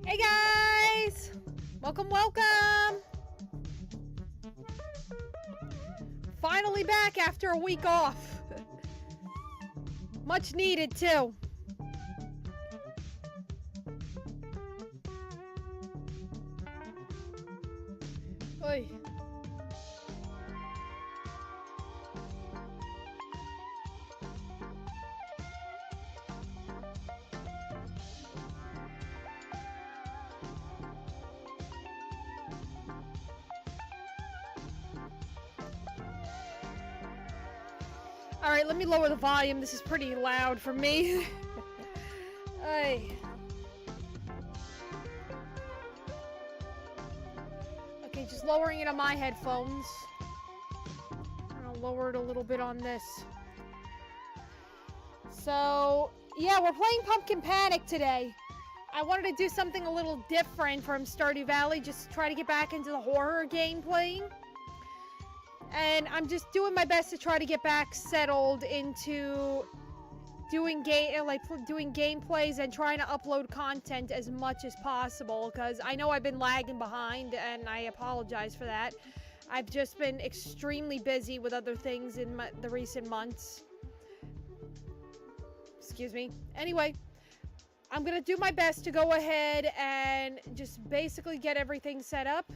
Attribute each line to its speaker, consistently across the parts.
Speaker 1: Hey guys! Welcome, welcome! Finally back after a week off. Much needed too. Oy. Alright, let me lower the volume. This is pretty loud for me. Ay. Okay, just lowering it on my headphones. I'll lower it a little bit on this. So, yeah, we're playing Pumpkin Panic today. I wanted to do something a little different from Stardew Valley, just try to get back into the horror game playing. And I'm just doing my best to try to get back settled into doing gameplays and trying to upload content as much as possible, because I know I've been lagging behind and I apologize for that. I've just been extremely busy with other things in the recent months. Excuse me. Anyway, I'm gonna do my best to go ahead and just basically get everything set up.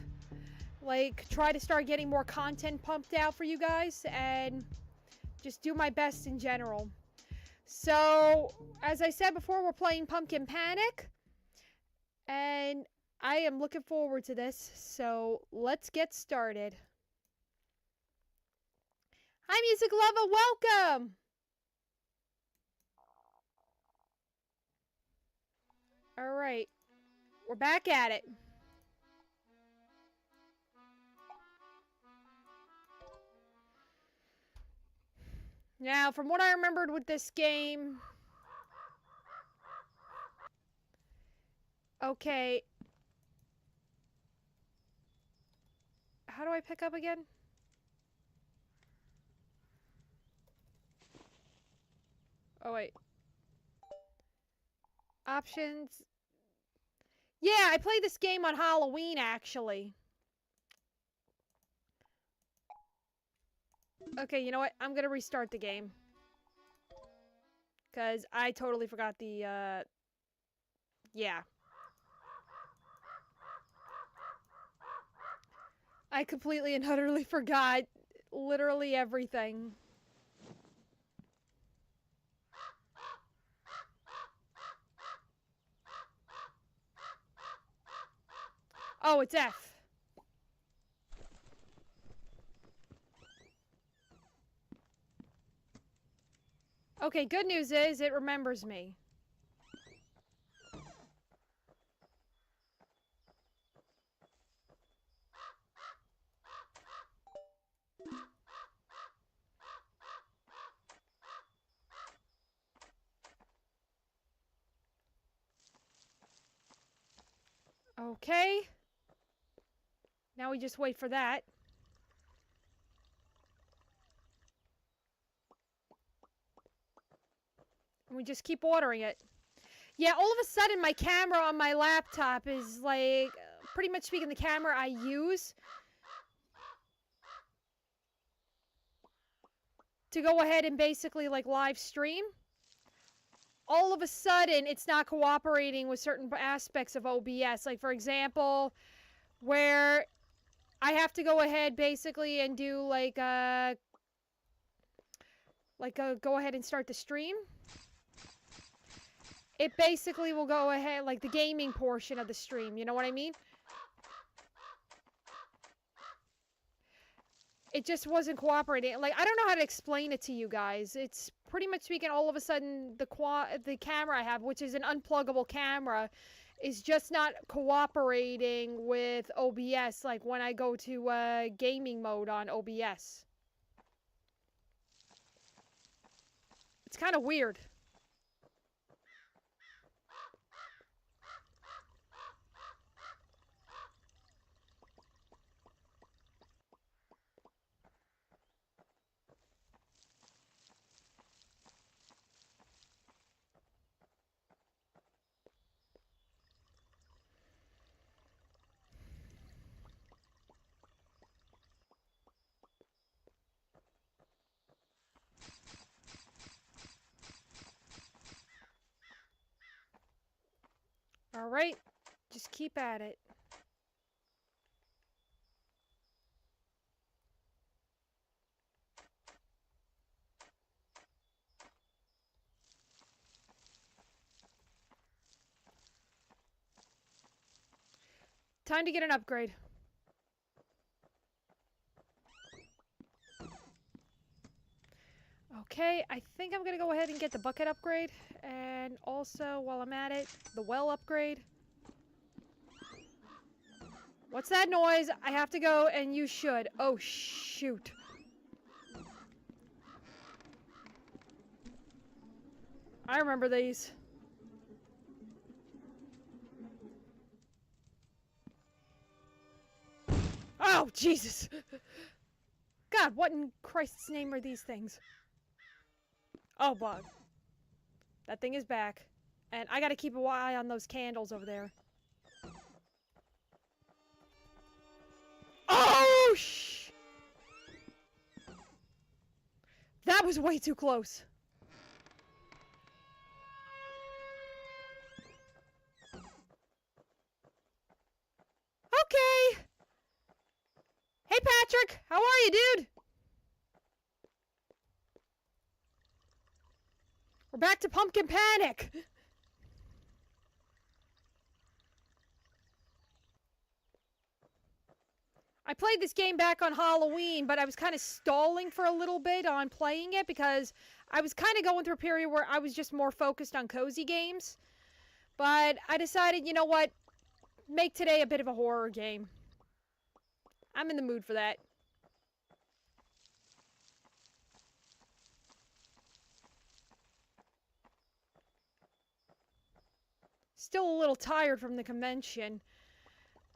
Speaker 1: Like, try to start getting more content pumped out for you guys and just do my best in general. So, as I said before, we're playing Pumpkin Panic, and I am looking forward to this, so let's get started. Hi, Music Lover, welcome! Alright, we're back at it. Now, from what I remembered with this game... Okay. How do I pick up again? Oh, wait. Options. Yeah, I played this game on Halloween, actually. Okay, you know what? I'm gonna restart the game. Because I totally forgot the, yeah. I completely and utterly forgot literally everything. Oh, it's F. Okay, good news is it remembers me. Okay. Now we just wait for that. And we just keep ordering it. Yeah, all of a sudden my camera on my laptop is like, pretty much speaking, the camera I use to go ahead and basically like live stream. All of a sudden, it's not cooperating with certain aspects of OBS. Like, for example, where I have to go ahead basically and do go ahead and start the stream. It basically will go ahead, like the gaming portion of the stream, you know what I mean? It just wasn't cooperating. Like, I don't know how to explain it to you guys. It's pretty much speaking, all of a sudden, the camera I have, which is an unpluggable camera, is just not cooperating with OBS, like when I go to gaming mode on OBS. It's kind of weird. Alright, just keep at it. Time to get an upgrade. Okay, I think I'm gonna go ahead and get the bucket upgrade. And also, while I'm at it, the well upgrade. What's that noise? I have to go and you should. Oh, shoot. I remember these. Oh, Jesus! God, what in Christ's name are these things? Oh, bug. That thing is back. And I gotta keep an eye on those candles over there. Oh, that was way too close. Okay. Hey, Patrick. How are you, dude? We're back to Pumpkin Panic. I played this game back on Halloween, but I was kind of stalling for a little bit on playing it because I was kind of going through a period where I was just more focused on cozy games. But I decided, you know what? Make today a bit of a horror game. I'm in the mood for that. Still a little tired from the convention.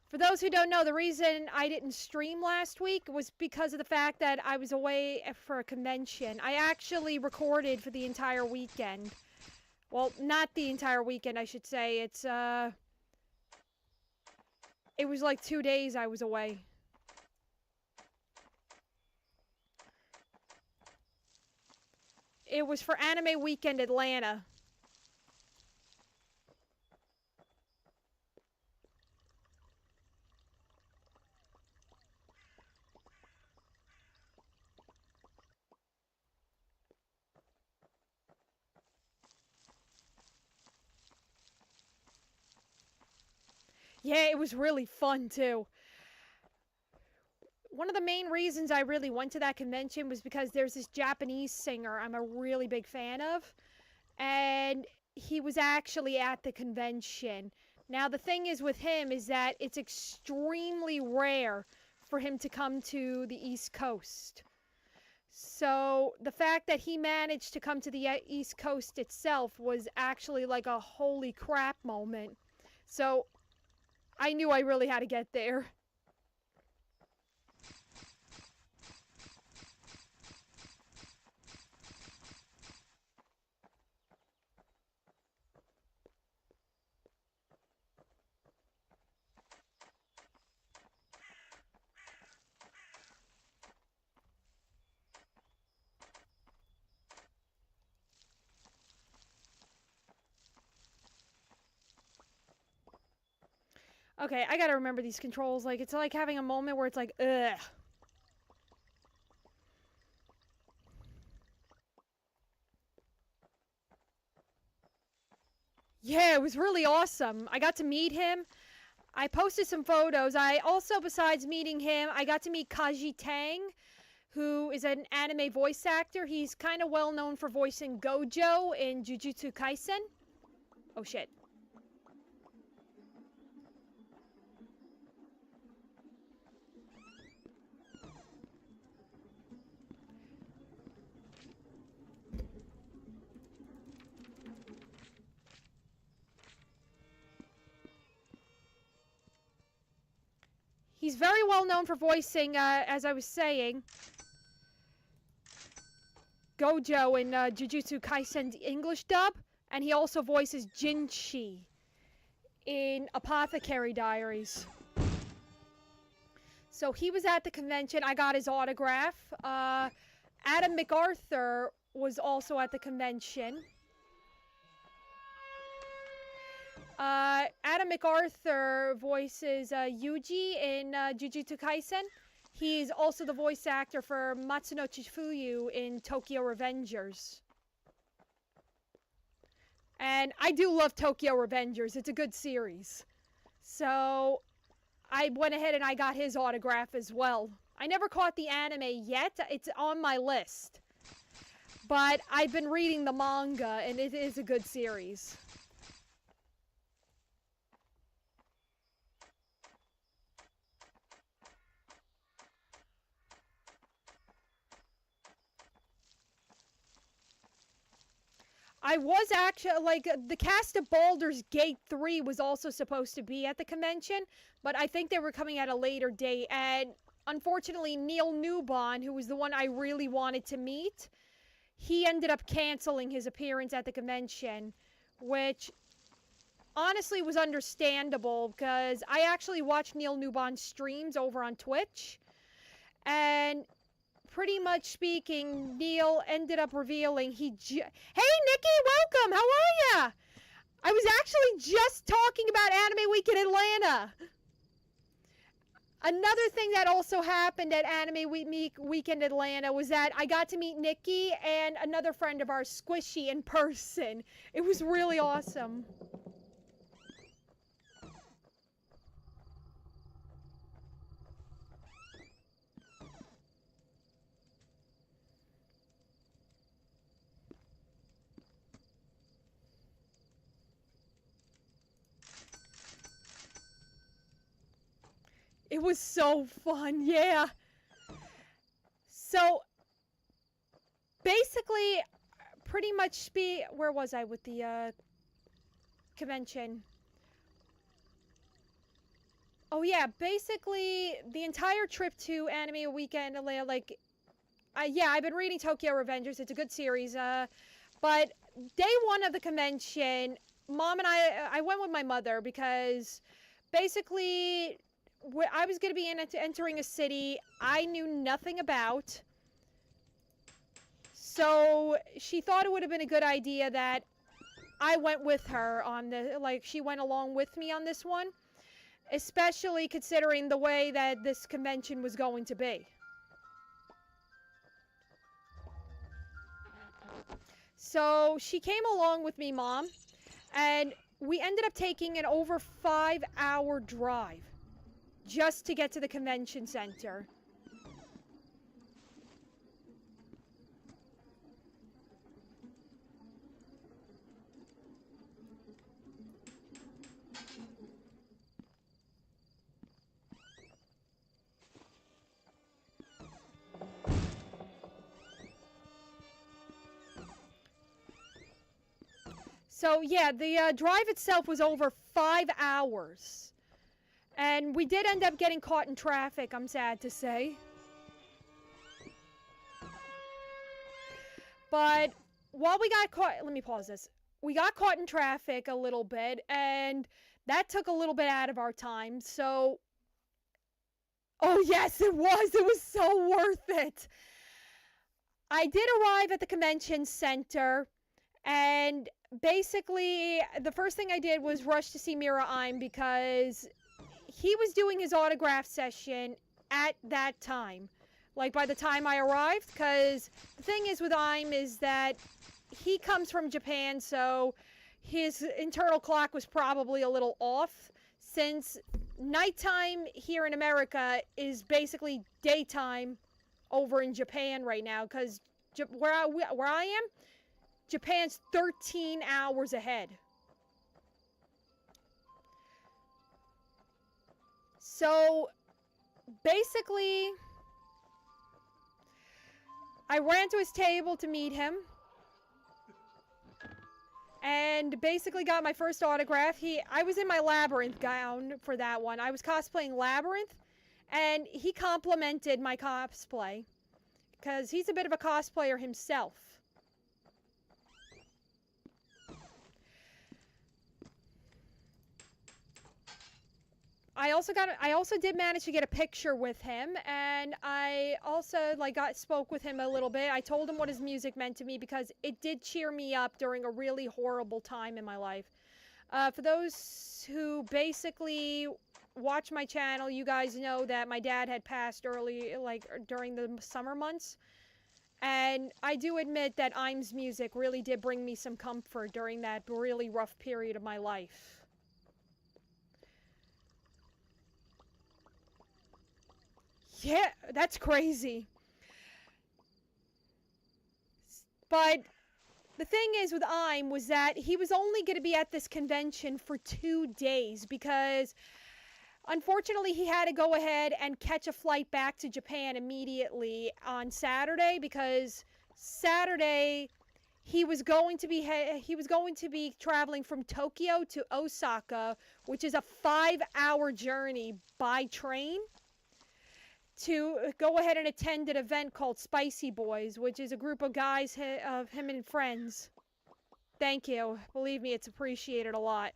Speaker 1: For those who don't know, the reason I didn't stream last week was because of the fact that I was away for a convention. I actually recorded for the entire weekend. Well, not the entire weekend, I should say. It was like 2 days I was away. It was for Anime Weekend Atlanta. Yeah, it was really fun too. One of the main reasons I really went to that convention was because there's this Japanese singer I'm a really big fan of, and he was actually at the convention. Now, the thing is with him is that it's extremely rare for him to come to the East Coast. So, the fact that he managed to come to the East Coast itself was actually like a holy crap moment. So, I knew I really had to get there. Okay, I gotta remember these controls. Like, it's like having a moment where it's like, ugh. Yeah, it was really awesome. I got to meet him. I posted some photos. I also, besides meeting him, I got to meet Kaji Tang, who is an anime voice actor. He's kind of well known for voicing Gojo in Jujutsu Kaisen. Oh, shit. He's very well known for voicing, as I was saying, Gojo in Jujutsu Kaisen's English dub, and he also voices Jinchi in Apothecary Diaries. So he was at the convention. I got his autograph. Adam MacArthur was also at the convention. Adam MacArthur voices Yuji in Jujutsu Kaisen. He's also the voice actor for Matsuno Chifuyu in Tokyo Revengers. And I do love Tokyo Revengers. It's a good series. So I went ahead and I got his autograph as well. I never caught the anime yet. It's on my list. But I've been reading the manga, and it is a good series. I was actually, like, the cast of Baldur's Gate 3 was also supposed to be at the convention, but I think they were coming at a later date, and unfortunately, Neil Newbon, who was the one I really wanted to meet, he ended up canceling his appearance at the convention, which honestly was understandable, because I actually watched Neil Newbon's streams over on Twitch, and pretty much speaking, Neil ended up revealing Hey, Nikki, welcome! How are ya? I was actually just talking about Anime Week in Atlanta. Another thing that also happened at Anime Week in Atlanta was that I got to meet Nikki and another friend of ours, Squishy, in person. It was really awesome. It was so fun, yeah. So, basically, pretty much where was I with the convention? Oh yeah, basically the entire trip to Anime Weekend, like, yeah, I've been reading Tokyo Revengers. It's a good series. But day one of the convention, Mom and I went with my mother because basically I was going to be entering a city I knew nothing about. So she thought it would have been a good idea that I went with her on she went along with me on this one, especially considering the way that this convention was going to be. So she came along with me, Mom, and we ended up taking an over 5-hour drive just to get to the convention center. So yeah, the drive itself was over 5 hours. And we did end up getting caught in traffic, I'm sad to say. But while we got caught, let me pause this. We got caught in traffic a little bit, and that took a little bit out of our time. So, oh yes, it was. It was so worth it. I did arrive at the convention center, and basically the first thing I did was rush to see Mira Im because he was doing his autograph session at that time, like by the time I arrived, because the thing is with Im is that he comes from Japan, so his internal clock was probably a little off, since nighttime here in America is basically daytime over in Japan right now, because where I am, Japan's 13 hours ahead. So, basically, I ran to his table to meet him, and basically got my first autograph. I was in my Labyrinth gown for that one. I was cosplaying Labyrinth, and he complimented my cosplay, because he's a bit of a cosplayer himself. I also did manage to get a picture with him, and I also spoke with him a little bit. I told him what his music meant to me because it did cheer me up during a really horrible time in my life. For those who basically watch my channel, you guys know that my dad had passed early, like during the summer months. And I do admit that Im's music really did bring me some comfort during that really rough period of my life. Yeah, that's crazy. But the thing is with Im was that he was only going to be at this convention for 2 days because unfortunately he had to go ahead and catch a flight back to Japan immediately on Saturday because Saturday he was going to be traveling from Tokyo to Osaka, which is a 5-hour journey by train, to go ahead and attend an event called Spicy Boys, which is a group of guys of him and friends. Thank you. Believe me, it's appreciated a lot.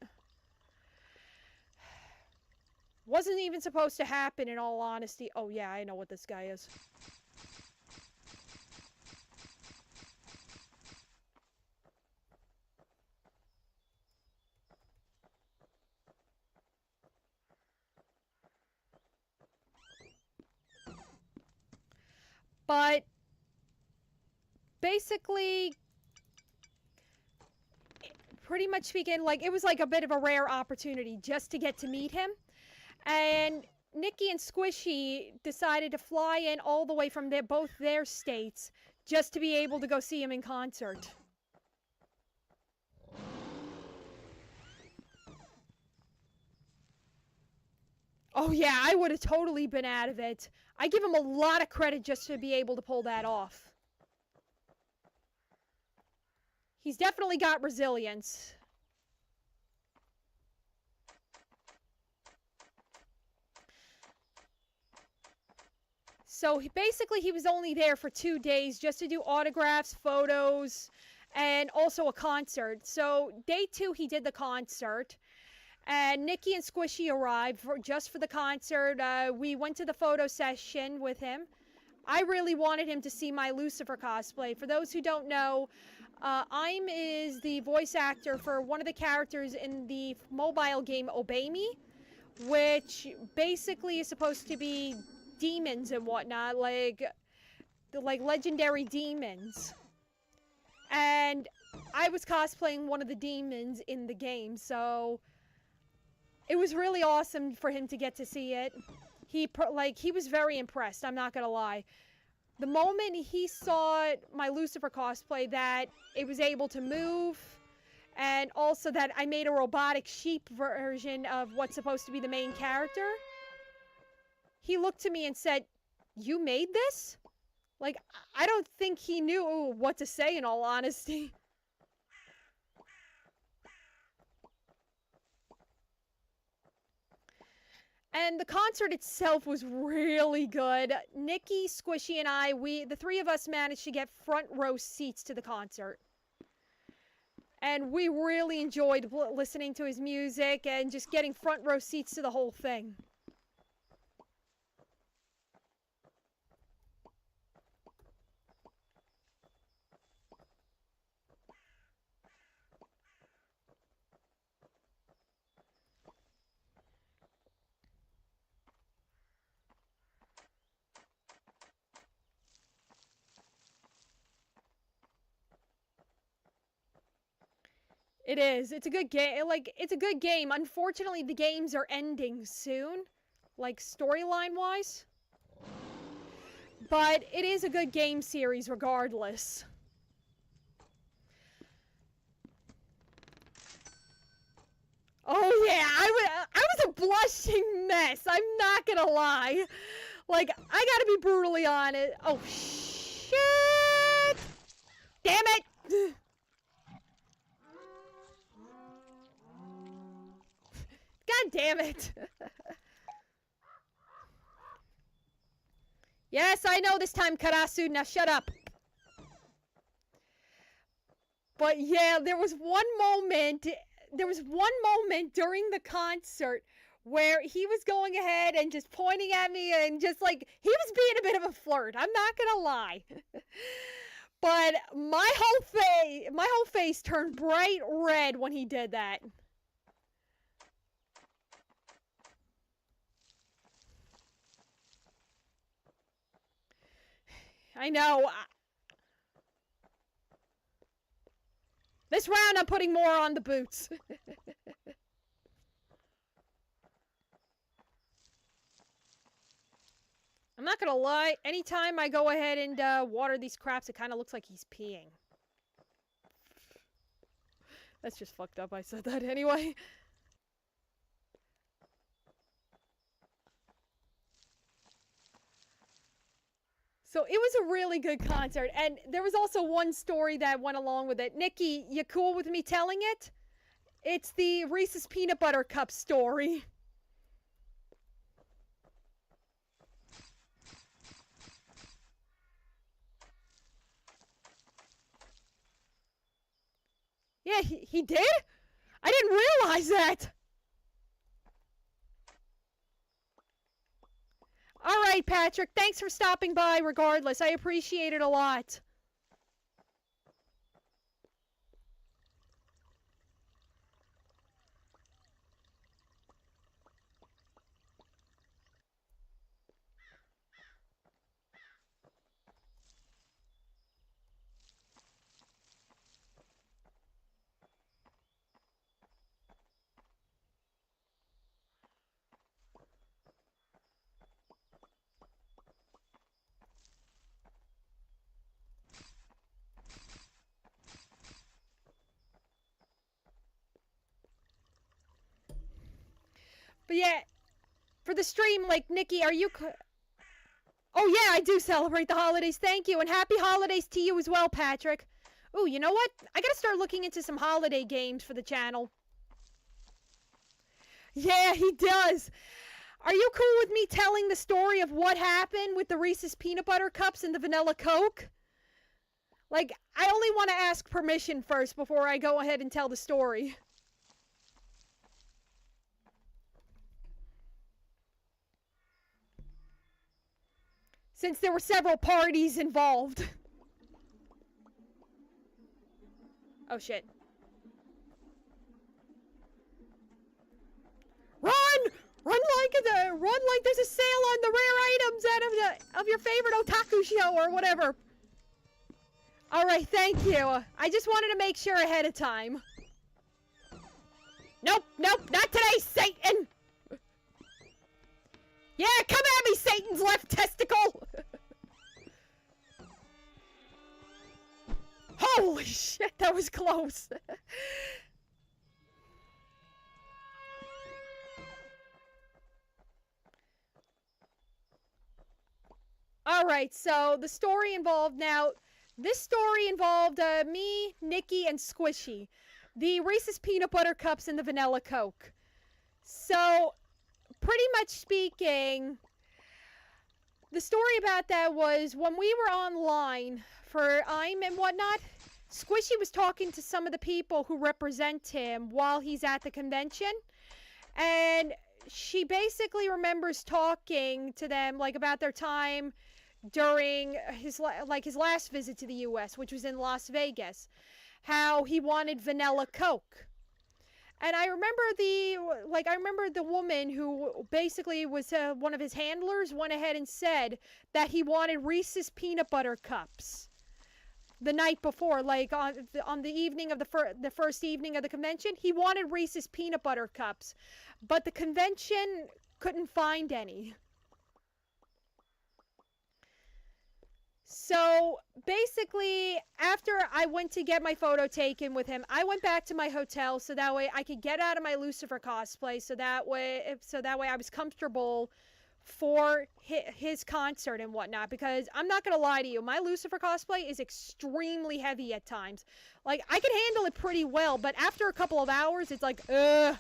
Speaker 1: Wasn't even supposed to happen, in all honesty. Oh yeah, I know what this guy is. But basically, pretty much speaking, like, it was like a bit of a rare opportunity just to get to meet him. And Nikki and Squishy decided to fly in all the way from both their states just to be able to go see him in concert. Oh yeah, I would have totally been out of it. I give him a lot of credit just to be able to pull that off. He's definitely got resilience. So basically he was only there for 2 days just to do autographs, photos, and also a concert. So day 2 he did the concert. And Nikki and Squishy arrived just for the concert. We went to the photo session with him. I really wanted him to see my Lucifer cosplay. For those who don't know, Im is the voice actor for one of the characters in the mobile game Obey Me, which basically is supposed to be demons and whatnot, like legendary demons. And I was cosplaying one of the demons in the game, so it was really awesome for him to get to see it. He was very impressed, I'm not gonna lie. The moment he saw my Lucifer cosplay, that it was able to move, and also that I made a robotic sheep version of what's supposed to be the main character, he looked to me and said, "You made this?" Like, I don't think he knew what to say, in all honesty. And the concert itself was really good. Nikki, Squishy, and I, the 3 of us managed to get front row seats to the concert. And we really enjoyed listening to his music and just getting front row seats to the whole thing. It is. It's a good game. Like, it's a good game. Unfortunately, the games are ending soon, like storyline-wise. But it is a good game series regardless. Oh yeah, I was a blushing mess. I'm not gonna lie. Like, I gotta be brutally honest. Oh shit! Damn it! God damn it. Yes, I know this time, Karasu. Now shut up. But yeah, there was one moment during the concert where he was going ahead and just pointing at me and just like, he was being a bit of a flirt. I'm not gonna lie. But my whole face turned bright red when he did that. I know. This round, I'm putting more on the boots. I'm not gonna lie, anytime I go ahead and water these craps, it kind of looks like he's peeing. That's just fucked up, I said that anyway. So it was a really good concert, and there was also one story that went along with it. Nikki, you cool with me telling it? It's the Reese's Peanut Butter Cup story. Yeah, he did? I didn't realize that! Alright, Patrick, thanks for stopping by regardless. I appreciate it a lot. But yeah, for the stream, like, Nikki, are you... Oh yeah, I do celebrate the holidays, thank you, and happy holidays to you as well, Patrick. Ooh, you know what? I gotta start looking into some holiday games for the channel. Yeah, he does. Are you cool with me telling the story of what happened with the Reese's Peanut Butter Cups and the Vanilla Coke? Like, I only want to ask permission first before I go ahead and tell the story. Since there were several parties involved. Oh shit. Run! Run like there's a sale on the rare items out of your favorite otaku show or whatever. Alright, thank you. I just wanted to make sure ahead of time. Nope, not today, Satan! Yeah, come at me, Satan's left testicle! Holy shit, that was close. Alright, so the story involved this story involved me, Nikki, and Squishy. The Reese's Peanut Butter Cups and the Vanilla Coke. So, pretty much speaking, the story about that was when we were online for IM and whatnot, Squishy was talking to some of the people who represent him while he's at the convention, and she basically remembers talking to them like about their time during his last visit to the US, which was in Las Vegas, how he wanted vanilla Coke. And I remember the woman who basically was one of his handlers went ahead and said that he wanted Reese's Peanut Butter Cups the night before, like on the evening of the first evening of the convention. He wanted Reese's Peanut Butter Cups, but the convention couldn't find any. So basically, after I went to get my photo taken with him, I went back to my hotel so that way I could get out of my Lucifer cosplay, so that way I was comfortable for his concert and whatnot. Because I'm not gonna lie to you, my Lucifer cosplay is extremely heavy at times. Like, I can handle it pretty well, but after a couple of hours, it's like, ugh.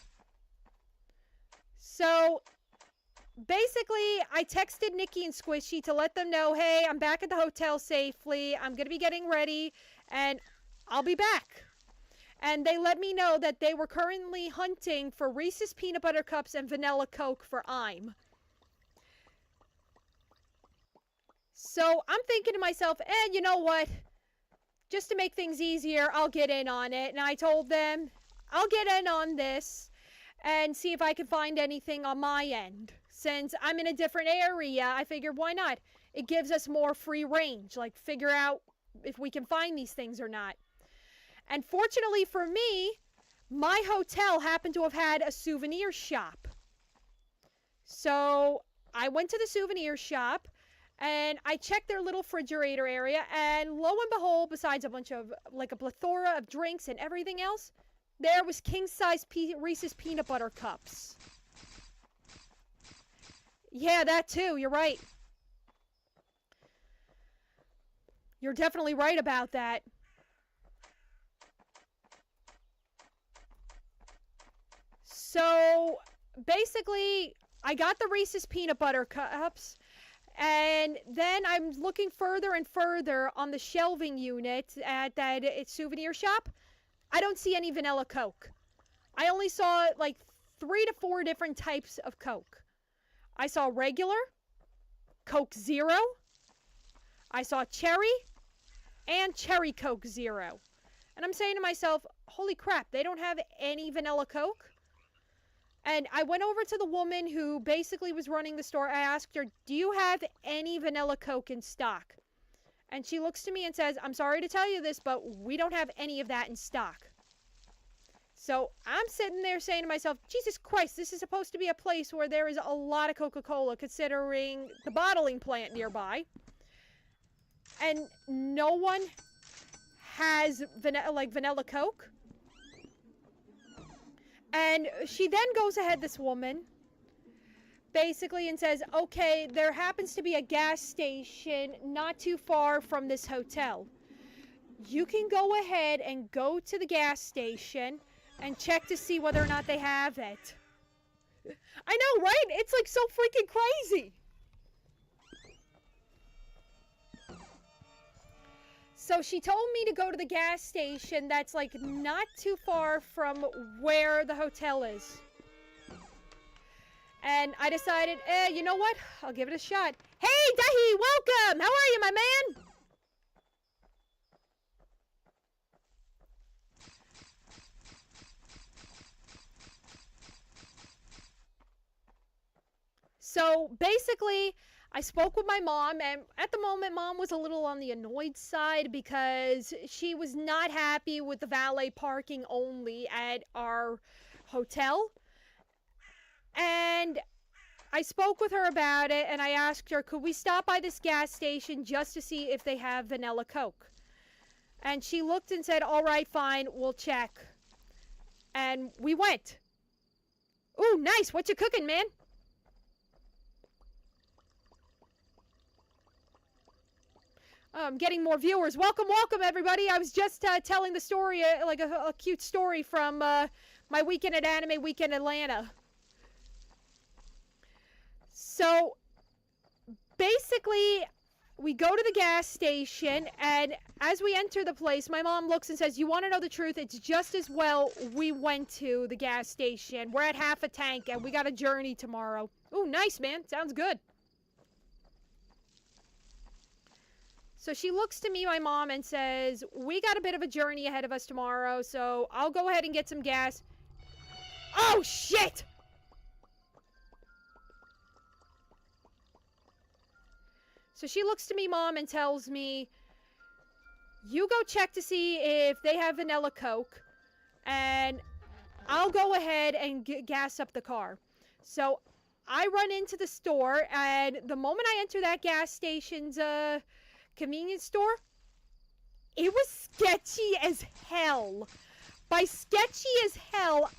Speaker 1: So basically, I texted Nikki and Squishy to let them know, hey, I'm back at the hotel safely. I'm going to be getting ready, and I'll be back. And they let me know that they were currently hunting for Reese's Peanut Butter Cups and Vanilla Coke for IM. So I'm thinking to myself, you know what? Just to make things easier, I'll get in on it. And I told them, I'll get in on this and see if I can find anything on my end. Since I'm in a different area, I figured, why not? it gives us more free range, like figure out if we can find these things or not. And fortunately for me, my hotel happened to have had a souvenir shop. So I went to the souvenir shop and I checked their little refrigerator area, and lo and behold, besides a bunch of, like, a plethora of drinks and everything else, there was king-size Reese's peanut butter cups. Yeah, that too, you're right. You're definitely right about that. So, basically, I got the Reese's peanut butter cups, and then I'm looking further and further on the shelving unit at that souvenir shop. I don't see any vanilla Coke. I only saw like 3 to 4 different types of Coke. I saw regular, Coke Zero, I saw cherry, and cherry Coke Zero. And I'm saying to myself, holy crap, they don't have any vanilla Coke? And I went over to the woman who basically was running the store. I asked her, do you have any vanilla Coke in stock? And she looks to me and says, I'm sorry to tell you this, but we don't have any of that in stock. So I'm sitting there saying to myself, Jesus Christ, this is supposed to be a place where there is a lot of Coca-Cola, considering the bottling plant nearby. And no one has vanilla Coke. And she then goes ahead, this woman, basically, and says, okay, there happens to be a gas station not too far from this hotel. You can go ahead and go to the gas station and check to see whether or not they have it. I know, right? It's like so freaking crazy. So she told me to go to the gas station that's like not too far from where the hotel is. And I decided, you know what? I'll give it a shot. Hey, Dahi, welcome! How are you, my man? So basically, I spoke with my mom, and at the moment, Mom was a little on the annoyed side because she was not happy with the valet parking only at our hotel. And I spoke with her about it, and I asked her, could we stop by this gas station just to see if they have vanilla Coke? And she looked and said, all right, fine, we'll check. And we went. Ooh, nice. What you cooking, man? Getting more viewers. Welcome, welcome, everybody. I was just telling the story, like a cute story from my weekend at Anime Weekend Atlanta. So, basically, we go to the gas station, and as we enter the place, my mom looks and says, you want to know the truth? It's just as well we went to the gas station. We're at half a tank, and we got a journey tomorrow. Ooh, nice, man. Sounds good. So she looks to me, my mom, and says, we got a bit of a journey ahead of us tomorrow, so I'll go ahead and get some gas. Oh, shit! So she looks to me, Mom, and tells me, you go check to see if they have vanilla Coke, and I'll go ahead and gas up the car. So I run into the store, and the moment I enter that gas station's convenience store, it was sketchy as hell. By sketchy as hell,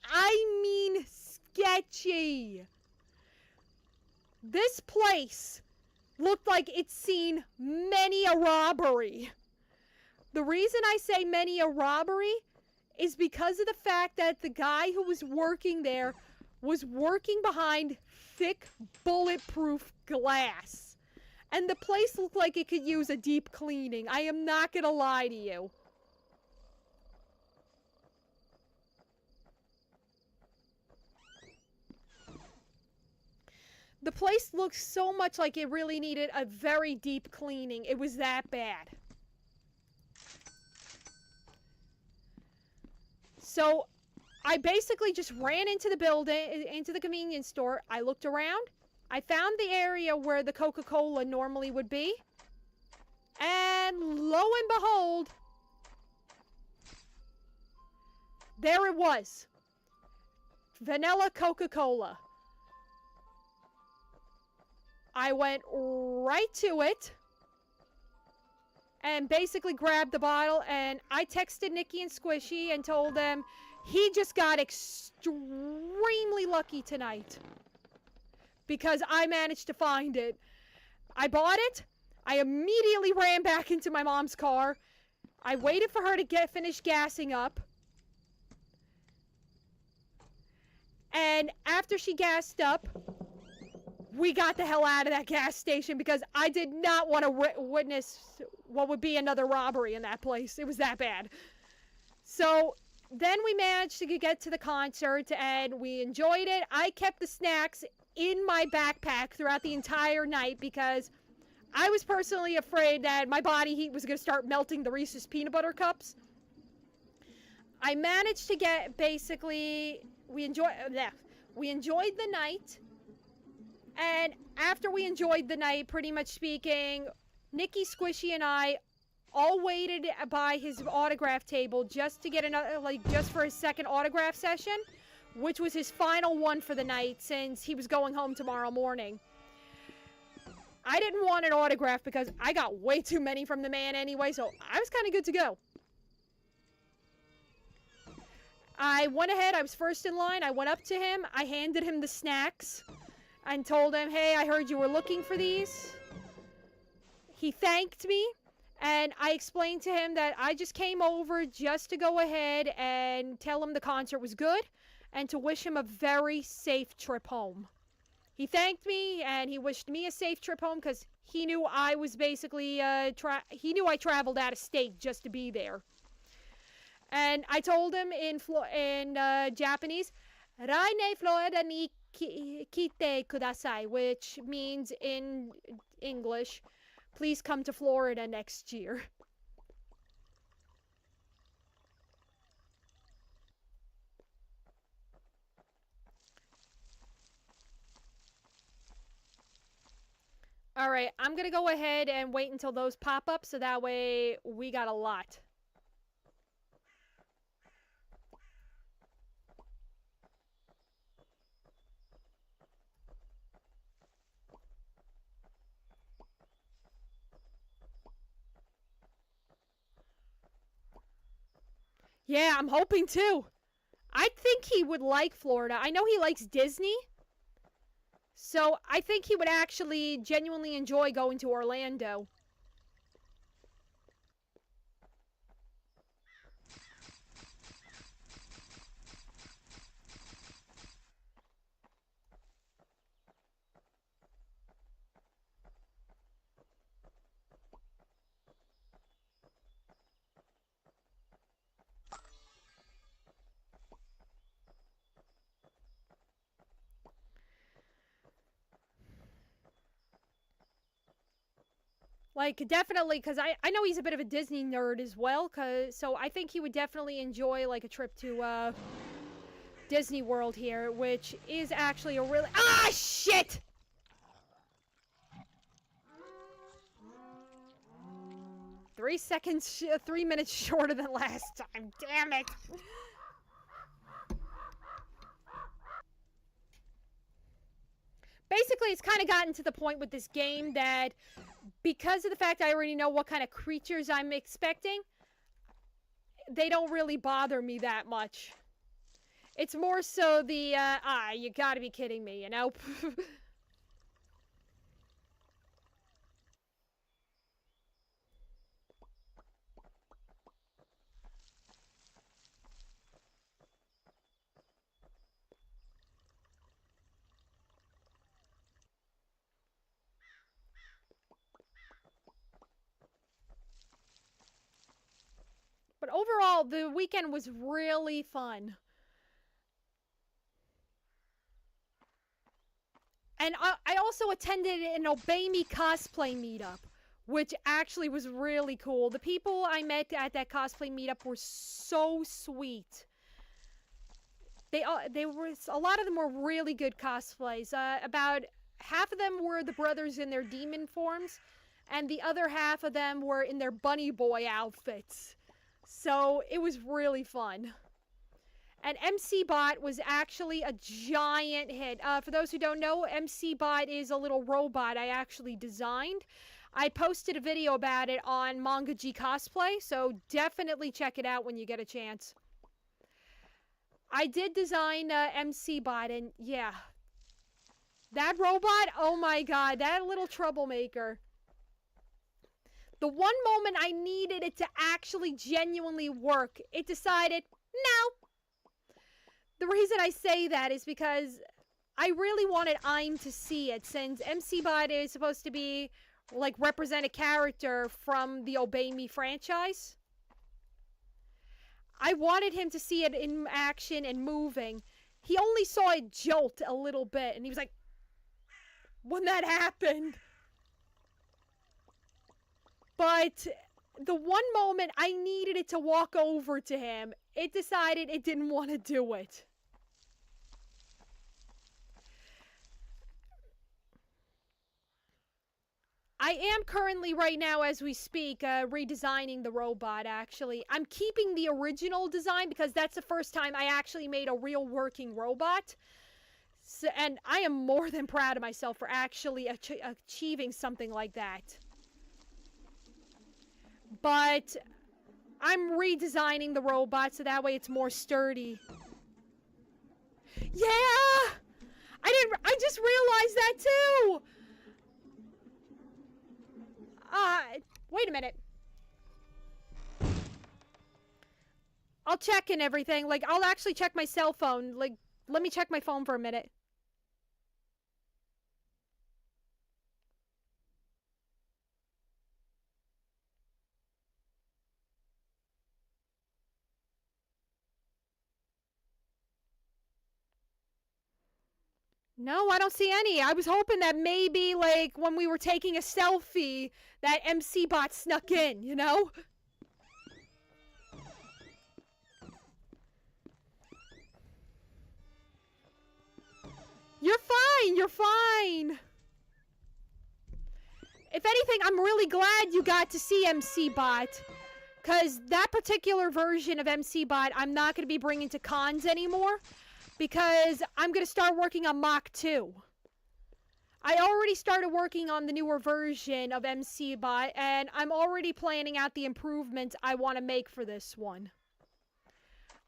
Speaker 1: I mean sketchy. This place looked like it's seen many a robbery. The reason I say many a robbery is because of the fact that the guy who was working there was working behind thick bulletproof glass. And the place looked like it could use a deep cleaning. I am not gonna lie to you. The place looked so much like it really needed a very deep cleaning. It was that bad. So I basically just ran into the building, into the convenience store. I looked around. I found the area where the Coca-Cola normally would be. And lo and behold, there it was. Vanilla Coca-Cola. I went right to it and basically grabbed the bottle, and I texted Nikki and Squishy and told them he just got extremely lucky tonight because I managed to find it. I bought it. I immediately ran back into my mom's car. I waited for her to finish gassing up. And after she gassed up, we got the hell out of that gas station because I did not want to witness what would be another robbery in that place. It was that bad. So then we managed to get to the concert and we enjoyed it. I kept the snacks in my backpack throughout the entire night because I was personally afraid that my body heat was going to start melting the Reese's peanut butter cups. I managed to get basically, we enjoyed the night. And after we enjoyed the night, pretty much speaking, Nikki, Squishy, and I all waited by his autograph table just to get another, just for his second autograph session, which was his final one for the night since he was going home tomorrow morning. I didn't want an autograph because I got way too many from the man anyway, so I was kind of good to go. I went ahead, I was first in line, I went up to him, I handed him the snacks and told him, hey, I heard you were looking for these. He thanked me, and I explained to him that I just came over just to go ahead and tell him the concert was good and to wish him a very safe trip home. He thanked me, and he wished me a safe trip home because he knew I was basically, he knew I traveled out of state just to be there. And I told him in Japanese, Raine Florida ni kite kudasai, which means in English, please come to Florida next year. Alright, I'm gonna go ahead and wait until those pop up so that way we got a lot. Yeah, I'm hoping too. I think he would like Florida. I know he likes Disney. So I think he would actually genuinely enjoy going to Orlando. Like, definitely, because I know he's a bit of a Disney nerd as well, so I think he would definitely enjoy, like, a trip to, Disney World here, which is actually a really— Ah, shit! Three minutes shorter than last time, damn it! Basically, it's kind of gotten to the point with this game that because of the fact I already know what kind of creatures I'm expecting, they don't really bother me that much. It's more so the, you gotta be kidding me, you know? But overall, the weekend was really fun. And I also attended an Obey Me cosplay meetup, which actually was really cool. The people I met at that cosplay meetup were so sweet. They were, a lot of them were really good cosplays. About half of them were the brothers in their demon forms, and the other half of them were in their bunny boy outfits. So it was really fun. And MC Bot was actually a giant hit. For those who don't know, MC Bot is a little robot I actually designed. I posted a video about it on mangagcosplay, so definitely check it out when you get a chance. I did design MC Bot, and yeah. That robot, oh my god, that little troublemaker. The one moment I needed it to actually genuinely work, it decided, no. The reason I say that is because I really wanted I'm to see it, since MC Bot is supposed to be, like, represent a character from the Obey Me franchise. I wanted him to see it in action and moving. He only saw it jolt a little bit, and he was like, when that happened. But the one moment I needed it to walk over to him, it decided it didn't want to do it. I am currently, right now as we speak, redesigning the robot, actually. I'm keeping the original design because that's the first time I actually made a real working robot. So, and I am more than proud of myself for actually achieving something like that. But I'm redesigning the robot so that way it's more sturdy. Yeah! I just realized that too! Wait a minute. I'll check and everything. Like, I'll actually check my cell phone. Like, let me check my phone for a minute. No, I don't see any. I was hoping that maybe, like, when we were taking a selfie, that MC Bot snuck in, you know? You're fine, you're fine. If anything, I'm really glad you got to see MC Bot. Because that particular version of MC Bot, I'm not going to be bringing to cons anymore. Because I'm going to start working on Mach 2. I already started working on the newer version of MC Bot, and I'm already planning out the improvements I want to make for this one.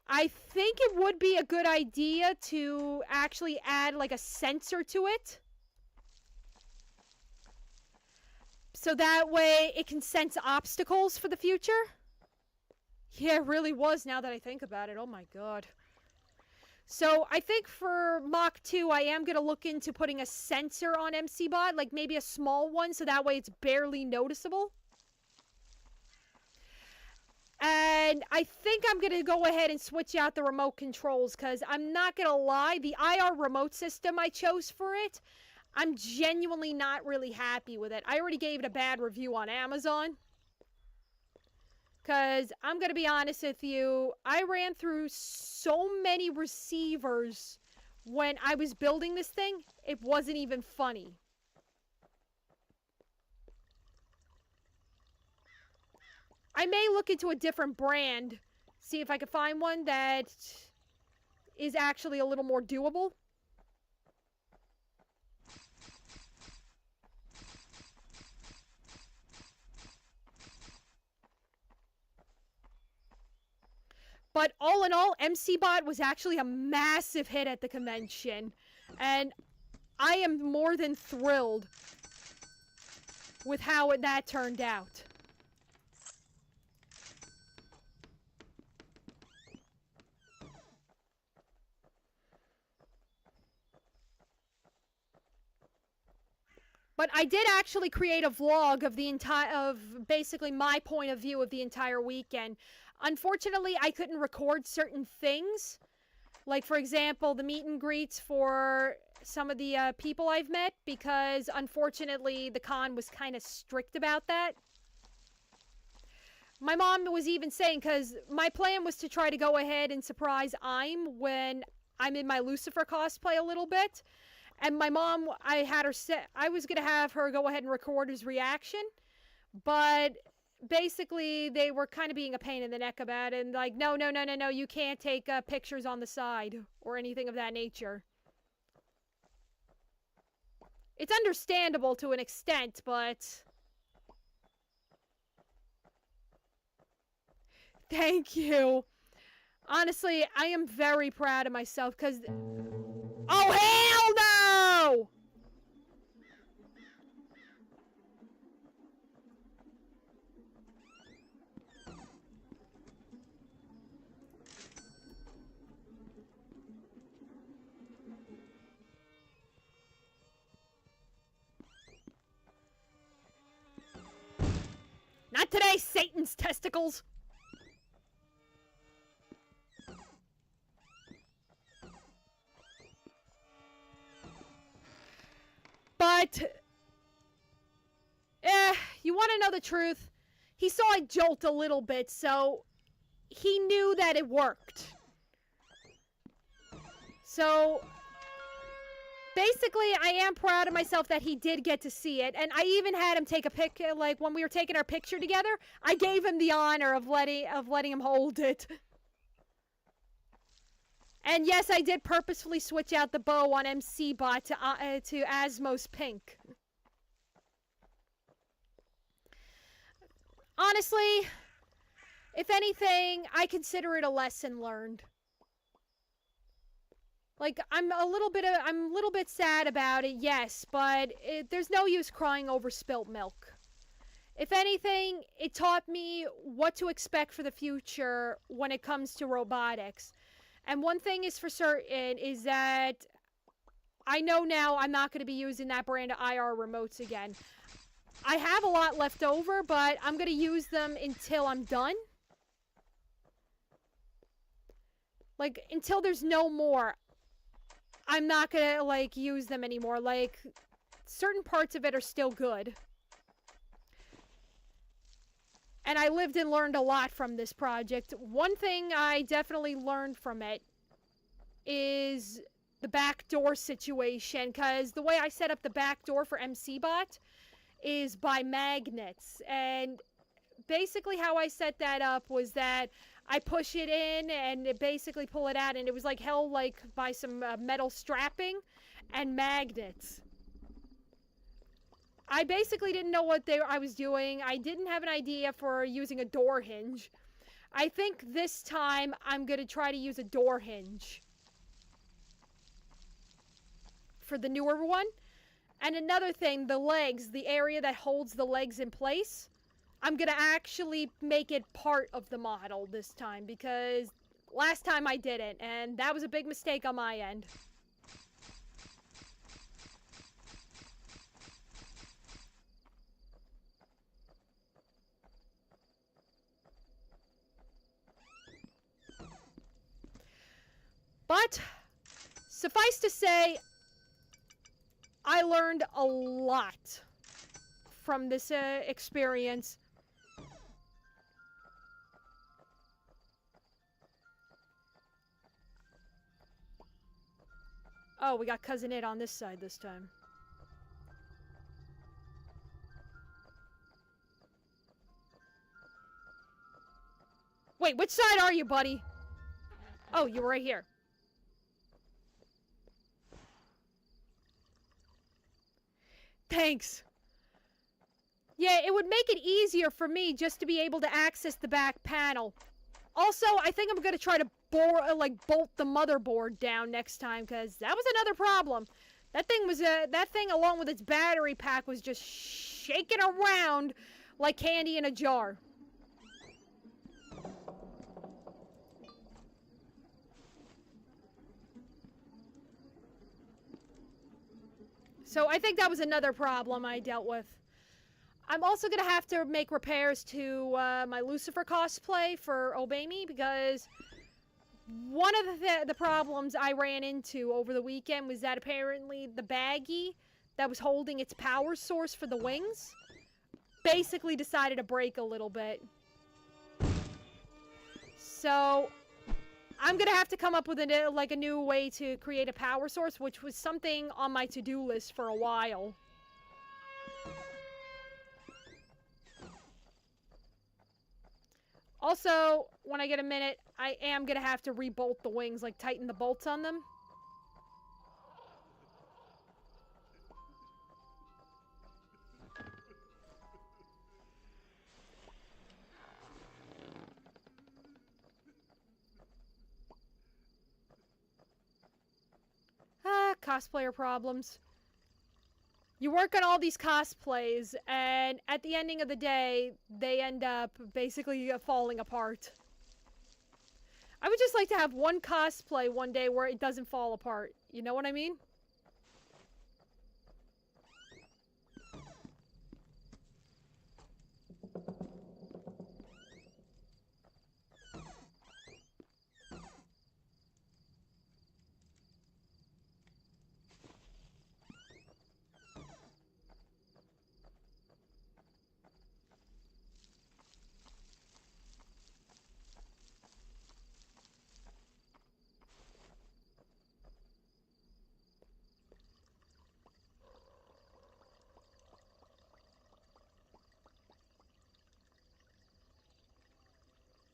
Speaker 1: I think it would be a good idea to actually add like a sensor to it. So that way it can sense obstacles for the future. Yeah, it really was now that I think about it. Oh my god. So I think for Mach 2, I am going to look into putting a sensor on MC Bot, like maybe a small one, so that way it's barely noticeable. And I think I'm going to go ahead and switch out the remote controls, because I'm not going to lie, the IR remote system I chose for it, I'm genuinely not really happy with it. I already gave it a bad review on Amazon. Because I'm going to be honest with you, I ran through so many receivers when I was building this thing, it wasn't even funny. I may look into a different brand, see if I can find one that is actually a little more doable. But all in all, MC Bot was actually a massive hit at the convention. And I am more than thrilled with how that turned out. But I did actually create a vlog of basically my point of view of the entire weekend. Unfortunately, I couldn't record certain things. Like, for example, the meet and greets for some of the people I've met, because unfortunately the con was kind of strict about that. My mom was even saying, because my plan was to try to go ahead and surprise when I'm in my Lucifer cosplay a little bit. And my mom, I was going to have her go ahead and record his reaction, but basically they were kind of being a pain in the neck about it, and like, no, you can't take pictures on the side or anything of that nature. It's understandable to an extent, but... Thank you. Honestly, I am very proud of myself, because... Oh, hell no! Not today, Satan's testicles! But, you want to know the truth? He saw I jolt a little bit, so he knew that it worked. So, basically, I am proud of myself that he did get to see it, and I even had him take a pic, like, when we were taking our picture together, I gave him the honor of letting him hold it. And yes, I did purposefully switch out the bow on MC Bot to Asmos Pink. Honestly, if anything, I consider it a lesson learned. Like, I'm a little bit sad about it, yes, but there's no use crying over spilt milk. If anything, it taught me what to expect for the future when it comes to robotics. And one thing is for certain is that I know now I'm not going to be using that brand of IR remotes again. I have a lot left over, but I'm going to use them until I'm done. Like, until there's no more, I'm not going to, like, use them anymore. Like, certain parts of it are still good. And I lived and learned a lot from this project. One thing I definitely learned from it is the backdoor situation, because the way I set up the backdoor for MCBot is by magnets. And basically how I set that up was that I push it in and basically pull it out, and it was like held like by some metal strapping and magnets. I basically didn't know what I was doing. I didn't have an idea for using a door hinge. I think this time I'm going to try to use a door hinge for the newer one. And another thing, the legs, the area that holds the legs in place, I'm going to actually make it part of the model this time, because last time I didn't, and that was a big mistake on my end. But, suffice to say, I learned a lot from this experience. Oh, we got Cousin It on this side this time. Wait, which side are you, buddy? Oh, you were right here. Thanks. Yeah, it would make it easier for me just to be able to access the back panel. Also, I think I'm gonna try to bolt the motherboard down next time, because that was another problem. That thing along with its battery pack was just shaking around like candy in a jar. So I think that was another problem I dealt with. I'm also going to have to make repairs to my Lucifer cosplay for Obey Me, because one of the problems I ran into over the weekend was that apparently the baggie that was holding its power source for the wings basically decided to break a little bit. So I'm gonna have to come up with a new way to create a power source, which was something on my to-do list for a while. Also, when I get a minute, I am gonna have to rebolt the wings, like tighten the bolts on them. Cosplayer problems. You work on all these cosplays, and at the ending of the day, they end up basically falling apart. I would just like to have one cosplay one day where it doesn't fall apart. You know what I mean?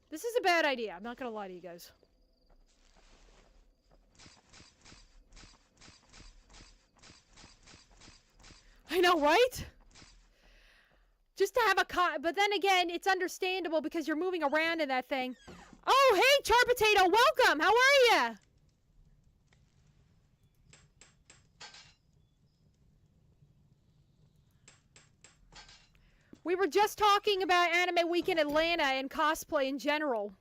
Speaker 1: This is a bad idea. I'm not gonna lie to you guys. I know, right? Just to have a but then again, it's understandable because you're moving around in that thing. Oh, hey, Char Potato, welcome! How are ya? We were just talking about Anime Week in Atlanta and cosplay in general.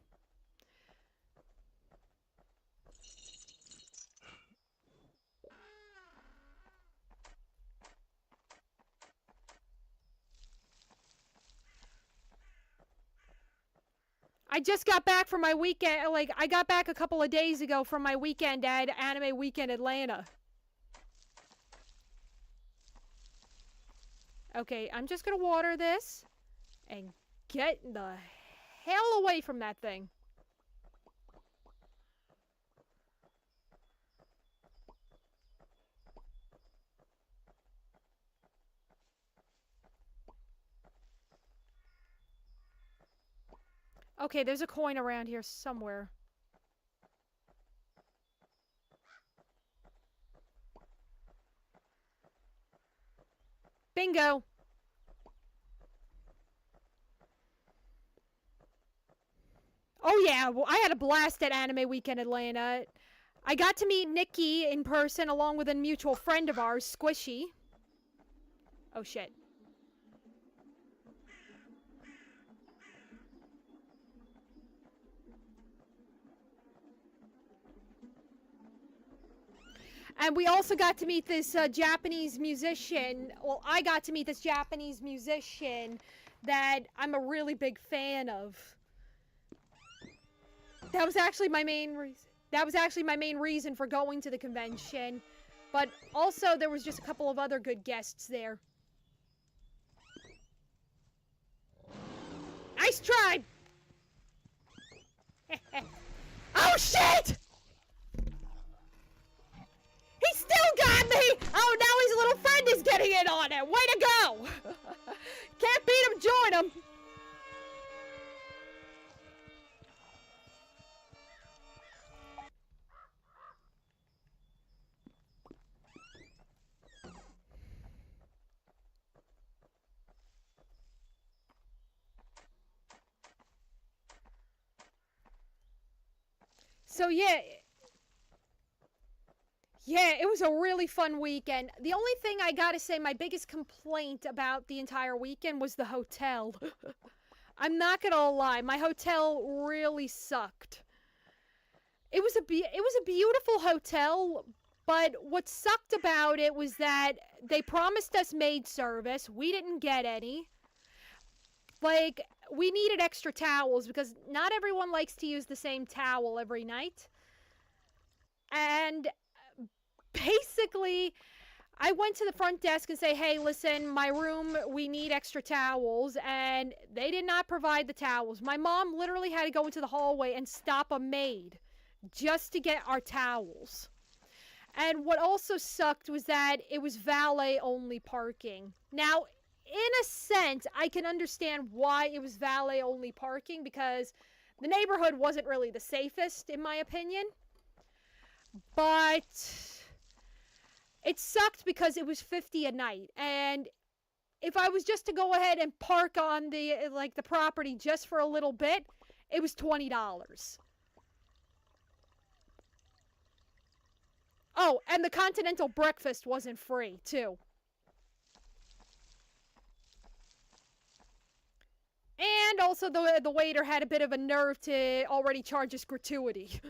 Speaker 1: I just got back from my weekend, like, I got back a couple of days ago from my weekend at Anime Week in Atlanta. Okay, I'm just gonna water this and get the hell away from that thing. Okay, there's a coin around here somewhere. Bingo! Oh yeah, well, I had a blast at Anime Weekend Atlanta. I got to meet Nikki in person along with a mutual friend of ours, Squishy. Oh shit. And we also got to meet this Japanese musician. Well, I got to meet this Japanese musician that I'm a really big fan of. That was actually my main reason. That was actually my main reason for going to the convention. But also, there was just a couple of other good guests there. Nice try! Oh, shit! He still got me! Oh, now his little friend is getting in on it! Way to go! Can't beat him, join him! So yeah, it was a really fun weekend. The only thing I gotta say, my biggest complaint about the entire weekend was the hotel. I'm not gonna lie, my hotel really sucked. It was a beautiful hotel, but what sucked about it was that they promised us maid service. We didn't get any. Like, we needed extra towels because not everyone likes to use the same towel every night. And basically, I went to the front desk and say, hey, listen, my room, we need extra towels. And they did not provide the towels. My mom literally had to go into the hallway and stop a maid just to get our towels. And what also sucked was that it was valet-only parking. Now, in a sense, I can understand why it was valet-only parking, because the neighborhood wasn't really the safest, in my opinion. But it sucked because it was $50 a night, and if I was just to go ahead and park on the property just for a little bit, it was $20. Oh, and the continental breakfast wasn't free, too. And also the waiter had a bit of a nerve to already charge us gratuity.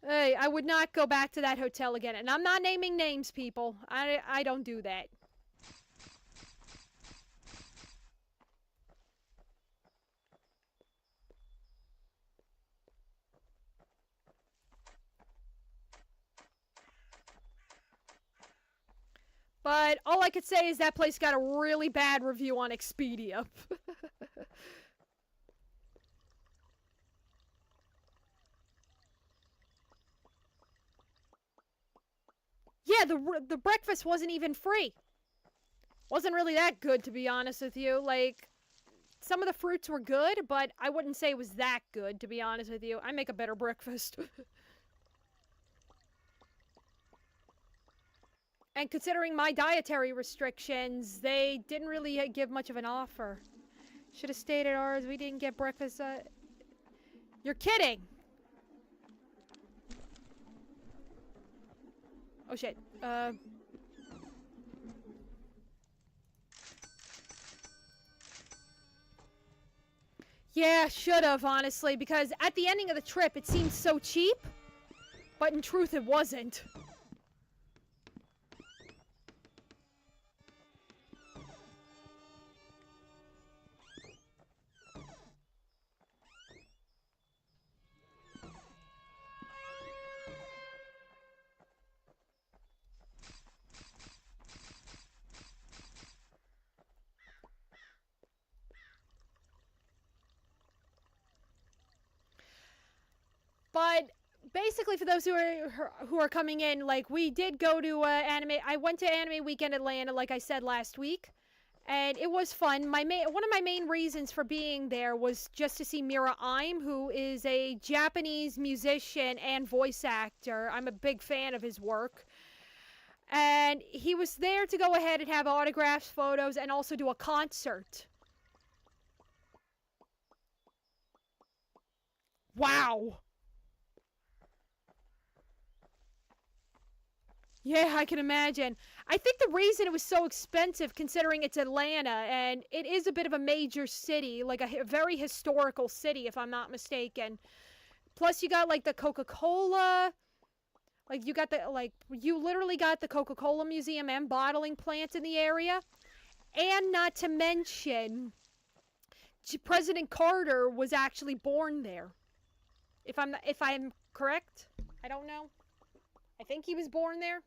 Speaker 1: Hey, I would not go back to that hotel again. And I'm not naming names, people. I don't do that. But all I could say is that place got a really bad review on Expedia. Yeah, the breakfast wasn't even free. Wasn't really that good, to be honest with you. Like, some of the fruits were good, but I wouldn't say it was that good, to be honest with you. I make a better breakfast. And considering my dietary restrictions, they didn't really give much of an offer. Should have stayed at ours. We didn't get breakfast. You're kidding! Oh shit. Yeah, should have, honestly, because at the ending of the trip, it seemed so cheap, but in truth, it wasn't. But basically, for those who are coming in, like, we did go to anime. I went to Anime Weekend Atlanta, like I said last week, and it was fun. One of my main reasons for being there was just to see Mira Im, who is a Japanese musician and voice actor. I'm a big fan of his work. And he was there to go ahead and have autographs, photos, and also do a concert. Wow. Yeah, I can imagine. I think the reason it was so expensive, considering it's Atlanta, and it is a bit of a major city, like a very historical city, if I'm not mistaken. Plus, you got, like, the Coca-Cola. Like, you got you literally got the Coca-Cola Museum and bottling plant in the area. And not to mention, President Carter was actually born there. If I'm correct? I don't know. I think he was born there.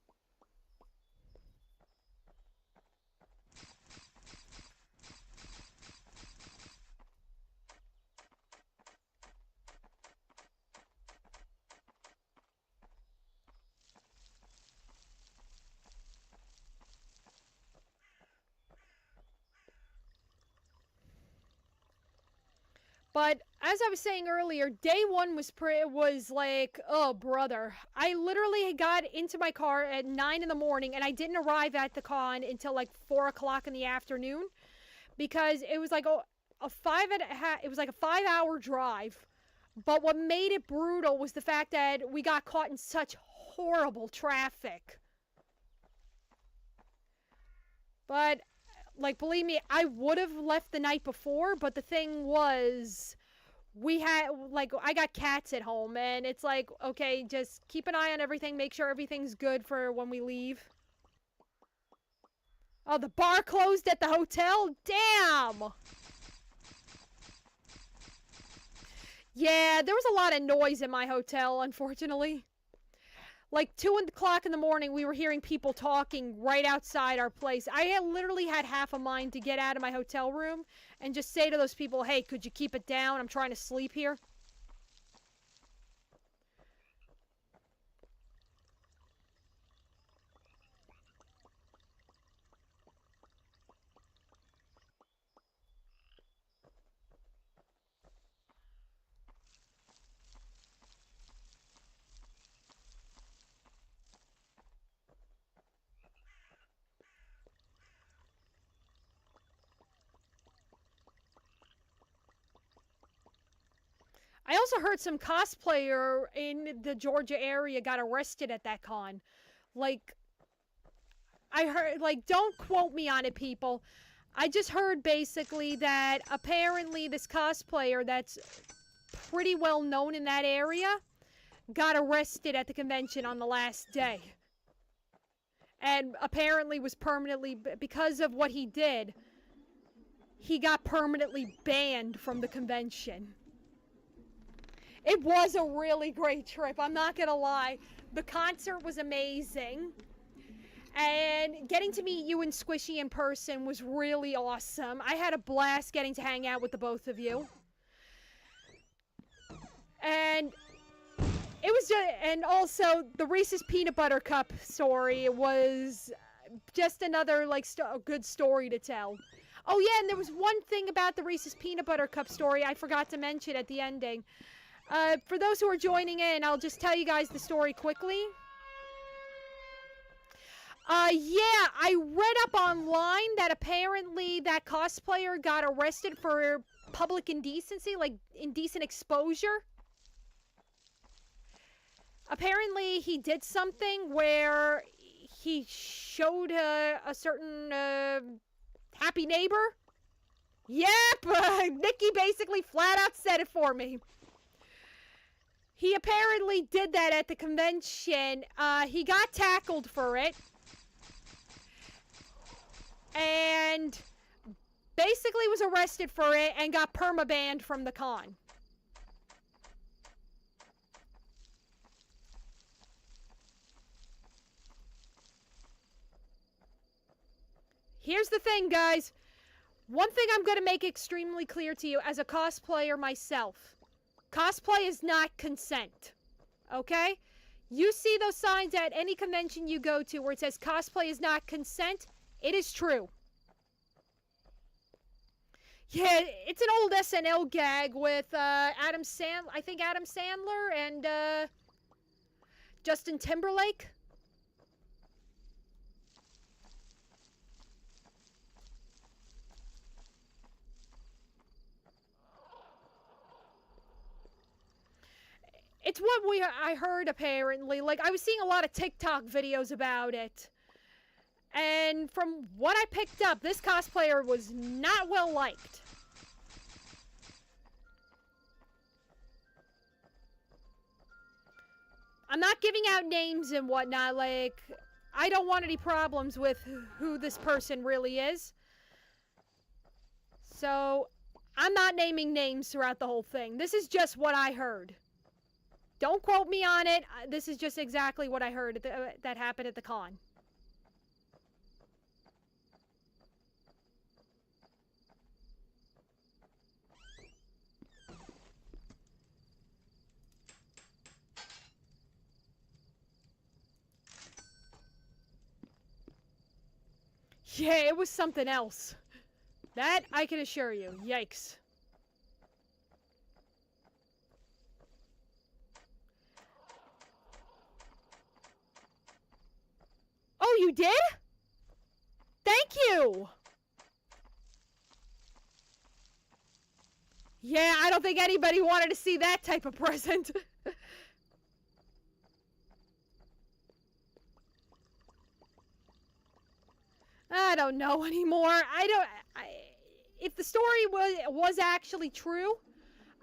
Speaker 1: But as I was saying earlier, day one was like, oh brother. I literally got into my car at 9 in the morning, and I didn't arrive at the con until like 4 o'clock in the afternoon, because it was like it was like a 5-hour drive. But what made it brutal was the fact that we got caught in such horrible traffic. But, like, believe me, I would have left the night before, but the thing was, I got cats at home, and it's like, okay, just keep an eye on everything, make sure everything's good for when we leave. Oh, the bar closed at the hotel? Damn! Yeah, there was a lot of noise in my hotel, unfortunately. Like 2 o'clock in the morning, we were hearing people talking right outside our place. I had literally had half a mind to get out of my hotel room and just say to those people, hey, could you keep it down? I'm trying to sleep here. I also heard some cosplayer in the Georgia area got arrested at that con. Like, I heard, like, don't quote me on it, people. I just heard basically that apparently this cosplayer that's pretty well known in that area got arrested at the convention on the last day. And apparently was permanently, because of what he did, he got permanently banned from the convention. It was a really great trip, I'm not gonna lie. The concert was amazing. And getting to meet you and Squishy in person was really awesome. I had a blast getting to hang out with the both of you. And it was just, and also the Reese's Peanut Butter Cup story was just another like a good story to tell. Oh yeah, and there was one thing about the Reese's Peanut Butter Cup story I forgot to mention at the ending. For those who are joining in, I'll just tell you guys the story quickly. Yeah, I read up online that apparently that cosplayer got arrested for public indecency, like indecent exposure. Apparently he did something where he showed a certain happy neighbor. Yep, Nikki basically flat out said it for me. He apparently did that at the convention. He got tackled for it. And basically was arrested for it and got perma-banned from the con. Here's the thing, guys. One thing I'm going to make extremely clear to you as a cosplayer myself. Cosplay is not consent. Okay? You see those signs at any convention you go to where it says cosplay is not consent. It is true. Yeah, it's an old SNL gag with Adam Sandler and Justin Timberlake. It's what I heard apparently. Like, I was seeing a lot of TikTok videos about it. And from what I picked up, this cosplayer was not well liked. I'm not giving out names and whatnot, like, I don't want any problems with who this person really is. So, I'm not naming names throughout the whole thing. This is just what I heard. Don't quote me on it. This is just exactly what I heard that happened at the con. Yeah, it was something else. That I can assure you. Yikes. Oh, you did? Thank you! Yeah, I don't think anybody wanted to see that type of present. I don't know anymore. If the story was actually true,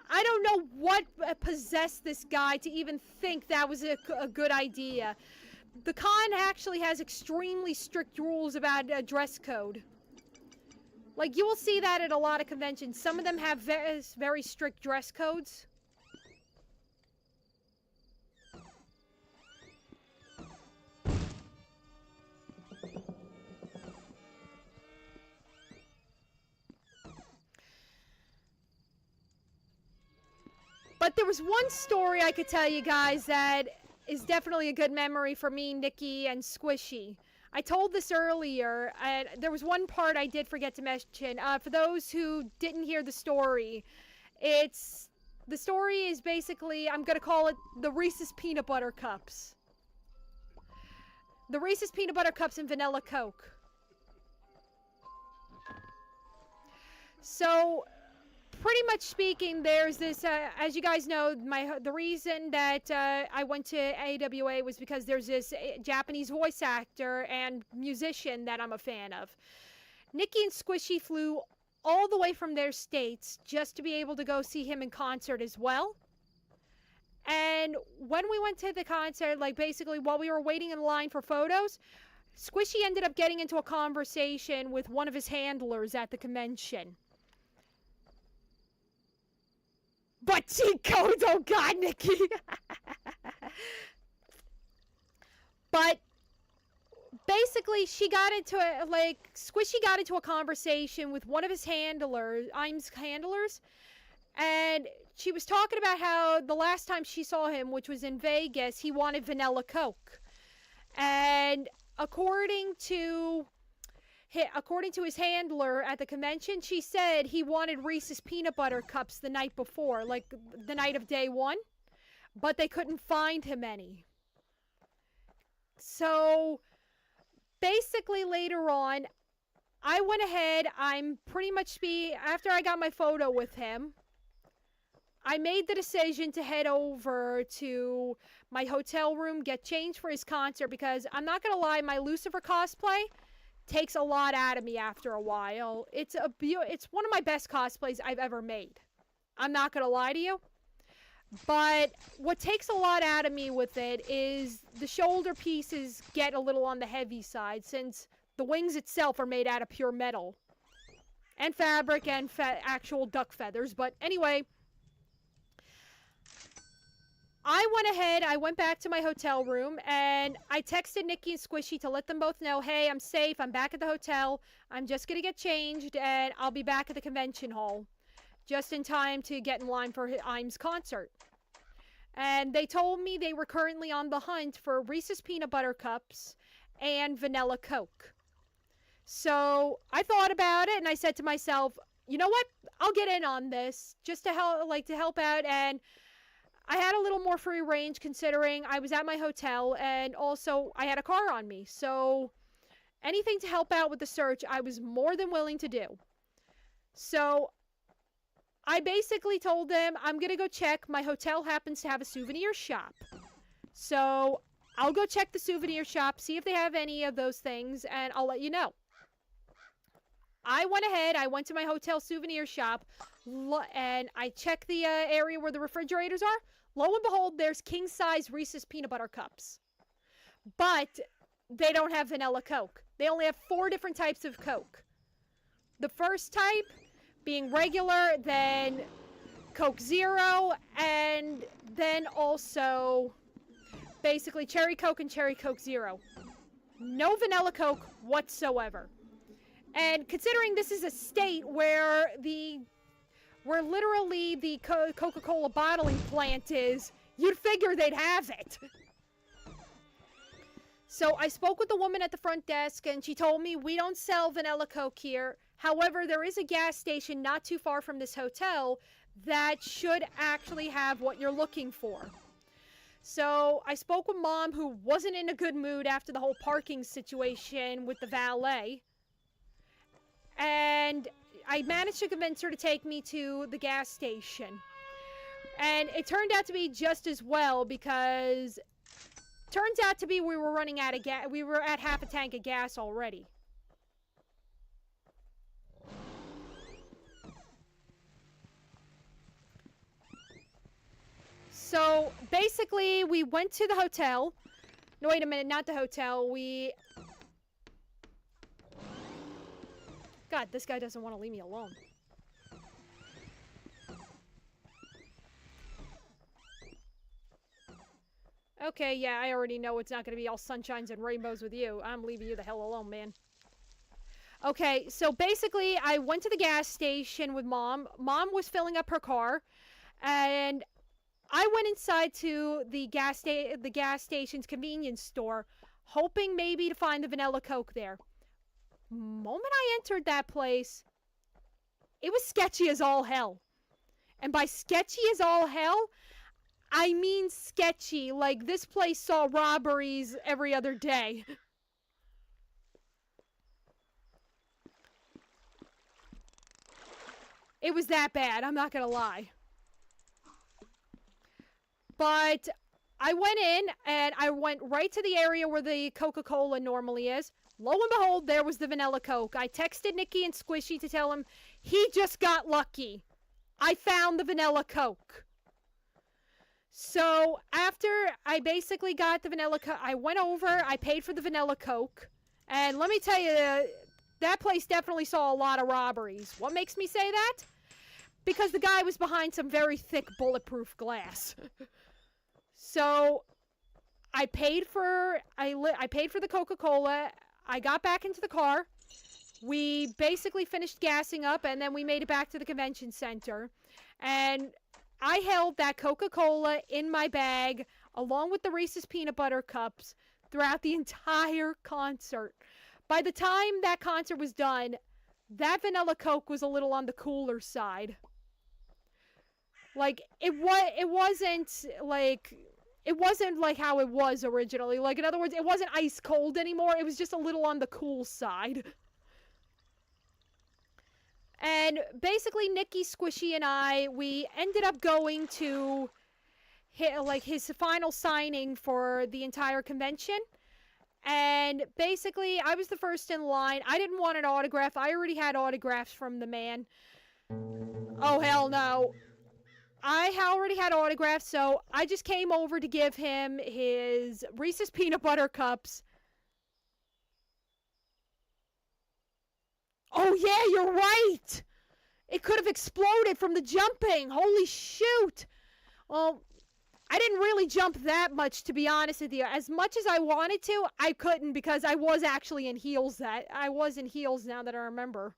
Speaker 1: I don't know what possessed this guy to even think that was a good idea. The con actually has extremely strict rules about dress code. Like, you will see that at a lot of conventions. Some of them have very strict dress codes. But there was one story I could tell you guys that is definitely a good memory for me, Nikki, and Squishy. I told this earlier, and there was one part I did forget to mention. For those who didn't hear the story, the story is basically, I'm going to call it the Reese's Peanut Butter Cups. The Reese's Peanut Butter Cups and Vanilla Coke. So, pretty much speaking, there's this, as you guys know, the reason that I went to AWA was because there's this Japanese voice actor and musician that I'm a fan of. Nikki and Squishy flew all the way from their states just to be able to go see him in concert as well. And when we went to the concert, like basically while we were waiting in line for photos, Squishy ended up getting into a conversation with one of his handlers at the convention. But cheat codes, oh god, Nikki! But basically, Squishy got into a conversation with one of his handlers, and she was talking about how the last time she saw him, which was in Vegas, he wanted vanilla Coke. And according to his handler at the convention, she said he wanted Reese's peanut butter cups the night before, like the night of day one, but they couldn't find him any. So basically later on, I went ahead, after I got my photo with him, I made the decision to head over to my hotel room, get changed for his concert, because I'm not going to lie, my Lucifer cosplay takes a lot out of me after a while. It's one of my best cosplays I've ever made. I'm not going to lie to you. But what takes a lot out of me with it is the shoulder pieces get a little on the heavy side, since the wings itself are made out of pure metal. And fabric and actual duck feathers. But anyway, I went back to my hotel room, and I texted Nikki and Squishy to let them both know, hey, I'm safe, I'm back at the hotel, I'm just going to get changed, and I'll be back at the convention hall, just in time to get in line for Im's concert. And they told me they were currently on the hunt for Reese's Peanut Butter Cups and vanilla Coke. So I thought about it, and I said to myself, you know what, I'll get in on this, just to help out, and I had a little more free range considering I was at my hotel, and also I had a car on me. So anything to help out with the search, I was more than willing to do. So I basically told them I'm going to go check. My hotel happens to have a souvenir shop. So I'll go check the souvenir shop, see if they have any of those things, and I'll let you know. I went ahead, I went to my hotel souvenir shop, and I checked the area where the refrigerators are. Lo and behold, there's king-size Reese's Peanut Butter Cups. But they don't have vanilla Coke. They only have 4 different types of Coke. The first type being regular, then Coke Zero, and then also basically Cherry Coke and Cherry Coke Zero. No vanilla Coke whatsoever. And considering this is a state where literally the Coca-Cola bottling plant is, you'd figure they'd have it. So I spoke with the woman at the front desk, and she told me we don't sell vanilla Coke here. However, there is a gas station not too far from this hotel that should actually have what you're looking for. So I spoke with Mom, who wasn't in a good mood after the whole parking situation with the valet. And I managed to convince her to take me to the gas station. And it turned out to be just as well, because turns out to be we were running out of gas. We were at half a tank of gas already. So basically we went to the hotel. No, wait a minute, not the hotel. God, this guy doesn't want to leave me alone. Okay, yeah, I already know it's not going to be all sunshines and rainbows with you. I'm leaving you the hell alone, man. Okay, so basically, I went to the gas station with Mom. Mom was filling up her car, and I went inside to the gas station's convenience store, hoping maybe to find the vanilla Coke there. Moment I entered that place, it was sketchy as all hell. And by sketchy as all hell, I mean sketchy. Like, this place saw robberies every other day. It was that bad, I'm not gonna lie. But I went in, and I went right to the area where the Coca-Cola normally is. Lo and behold, there was the vanilla Coke. I texted Nikki and Squishy to tell him he just got lucky. I found the vanilla Coke. So after I basically got the vanilla Coke, I went over, I paid for the vanilla Coke. And let me tell you, that place definitely saw a lot of robberies. What makes me say that? Because the guy was behind some very thick bulletproof glass. So I paid for the Coca-Cola. I got back into the car. We basically finished gassing up, and then we made it back to the convention center. And I held that Coca-Cola in my bag along with the Reese's Peanut Butter Cups throughout the entire concert. By the time that concert was done, that vanilla Coke was a little on the cooler side. Like, it wasn't like how it was originally. Like, in other words, it wasn't ice cold anymore. It was just a little on the cool side. And basically, Nikki, Squishy, and I, we ended up going to his final signing for the entire convention. And basically, I was the first in line. I didn't want an autograph. I already had autographs from the man. Oh, hell no. I already had autographs, so I just came over to give him his Reese's Peanut Butter Cups. Oh, yeah, you're right! It could have exploded from the jumping. Holy shoot! Well, I didn't really jump that much, to be honest with you. As much as I wanted to, I couldn't because I was actually in heels. I was in heels now that I remember.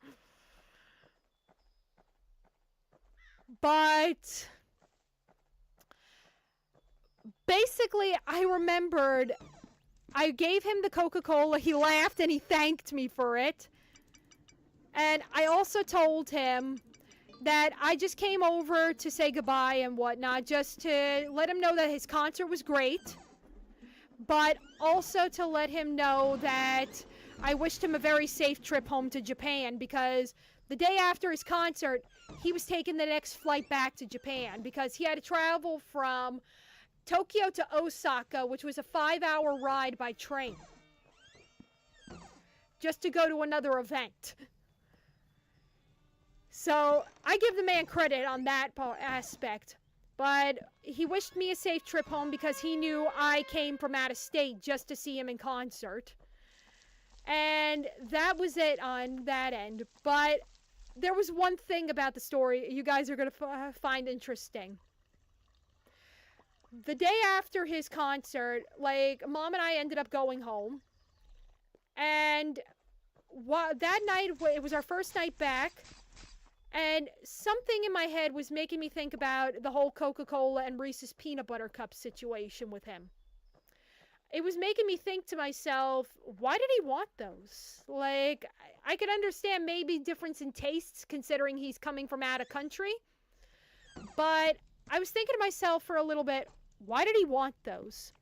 Speaker 1: But basically, I remembered I gave him the Coca-Cola. He laughed and he thanked me for it. And I also told him that I just came over to say goodbye and whatnot, just to let him know that his concert was great, but also to let him know that I wished him a very safe trip home to Japan, because the day after his concert, he was taking the next flight back to Japan because he had to travel from Tokyo to Osaka, which was a 5-hour ride by train, just to go to another event. So I give the man credit on that aspect, but he wished me a safe trip home because he knew I came from out of state just to see him in concert. And that was it on that end. But there was one thing about the story you guys are going to find interesting. The day after his concert, like, Mom and I ended up going home. And that night, it was our first night back. And something in my head was making me think about the whole Coca-Cola and Reese's Peanut Butter Cup situation with him. It was making me think to myself, why did he want those? Like, I could understand maybe difference in tastes considering he's coming from out of country. But I was thinking to myself for a little bit, why did he want those?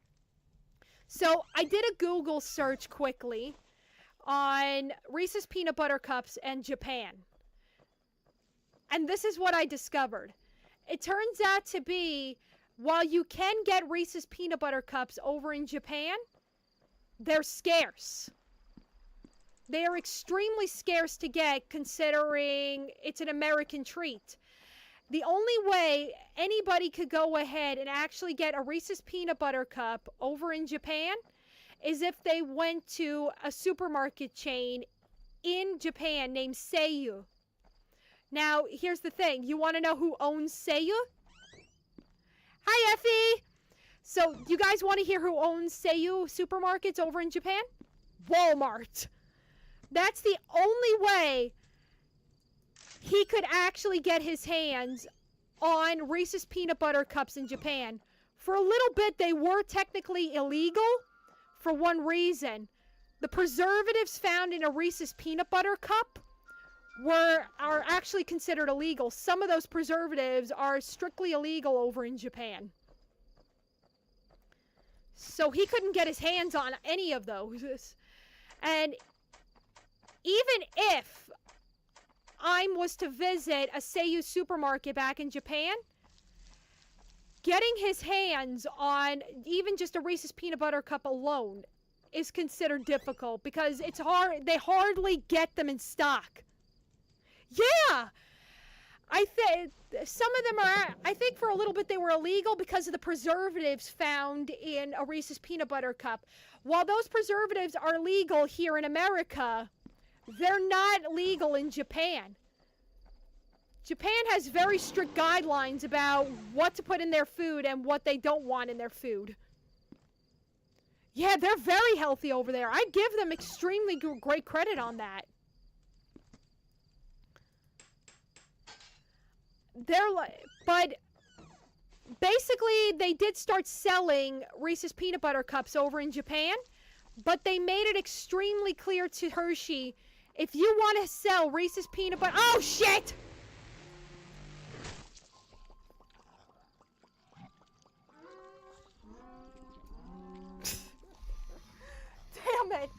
Speaker 1: So I did a Google search quickly on Reese's Peanut Butter Cups and Japan. And this is what I discovered. It turns out to be, while you can get Reese's Peanut Butter Cups over in Japan, they're scarce. They are extremely scarce to get considering it's an American treat. The only way anybody could go ahead and actually get a Reese's Peanut Butter Cup over in Japan is if they went to a supermarket chain in Japan named Seiyu. Now, here's the thing. You want to know who owns Seiyu? Hi, Effie! So, you guys want to hear who owns Seiyu supermarkets over in Japan? Walmart. That's the only way he could actually get his hands on Reese's Peanut Butter Cups in Japan. For a little bit, they were technically illegal for one reason. The preservatives found in a Reese's Peanut Butter Cup are actually considered illegal. Some of those preservatives are strictly illegal over in Japan. So he couldn't get his hands on any of those. And even if Aim was to visit a Seiyu supermarket back in Japan, getting his hands on even just a Reese's Peanut Butter Cup alone is considered difficult because it's hard. They hardly get them in stock. Yeah, I think some of them are. I think for a little bit they were illegal because of the preservatives found in a Reese's Peanut Butter Cup. While those preservatives are legal here in America, they're not legal in Japan. Japan has very strict guidelines about what to put in their food and what they don't want in their food. Yeah, they're very healthy over there. I give them extremely great credit on that. But basically, they did start selling Reese's Peanut Butter Cups over in Japan, but they made it extremely clear to Hershey, if you want to sell Reese's Peanut Butter... Oh, shit! Damn it!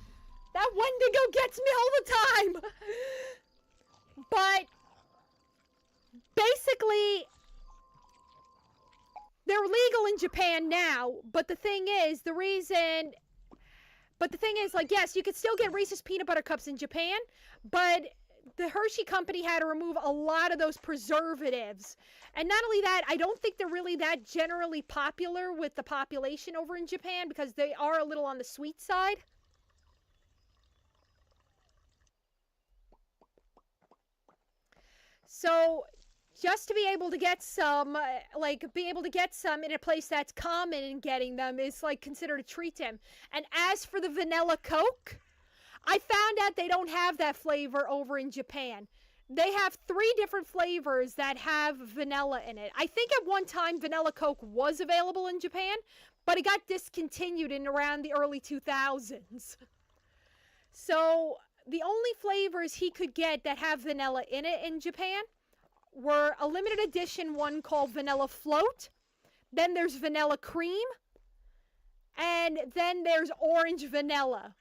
Speaker 1: That Wendigo gets me all the time! But basically, they're legal in Japan now, but the thing is, like, yes, you could still get Reese's Peanut Butter Cups in Japan, but the Hershey company had to remove a lot of those preservatives. And not only that, I don't think they're really that generally popular with the population over in Japan because they are a little on the sweet side. So, just to be able to get some, in a place that's common in getting them is, like, considered a treat to him. And as for the vanilla Coke, I found out they don't have that flavor over in Japan. They have 3 different flavors that have vanilla in it. I think at one time vanilla Coke was available in Japan, but it got discontinued in around the early 2000s. So the only flavors he could get that have vanilla in it in Japan were a limited edition one called Vanilla Float, then there's Vanilla Cream, and then there's Orange Vanilla.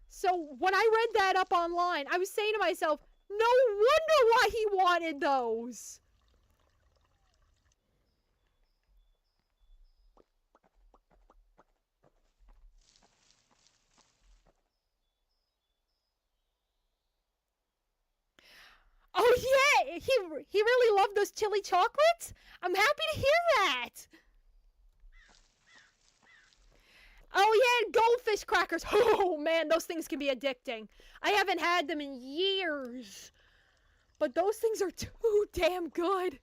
Speaker 1: So when I read that up online, I was saying to myself, no wonder why he wanted those. Oh yeah, he really loved those chili chocolates? I'm happy to hear that. Oh yeah, goldfish crackers. Oh man, those things can be addicting. I haven't had them in years. But those things are too damn good.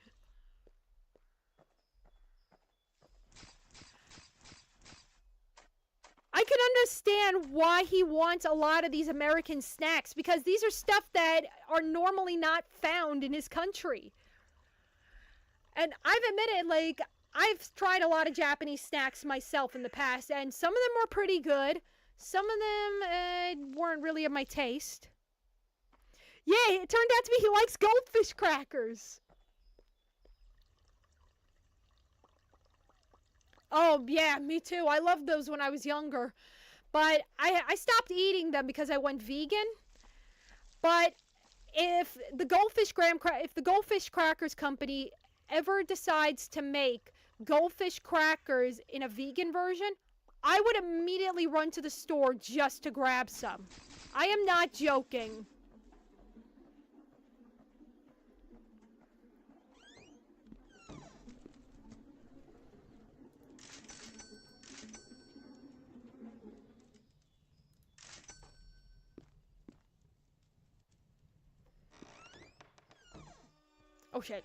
Speaker 1: I can understand why he wants a lot of these American snacks, because these are stuff that are normally not found in his country. And I've admitted, like, I've tried a lot of Japanese snacks myself in the past, and some of them were pretty good. Some of them weren't really of my taste. Yeah, it turned out to be he likes goldfish crackers. Oh, yeah, me too. I loved those when I was younger. But I stopped eating them because I went vegan. But if the Goldfish Crackers company ever decides to make goldfish crackers in a vegan version, I would immediately run to the store just to grab some. I am not joking. Oh shit.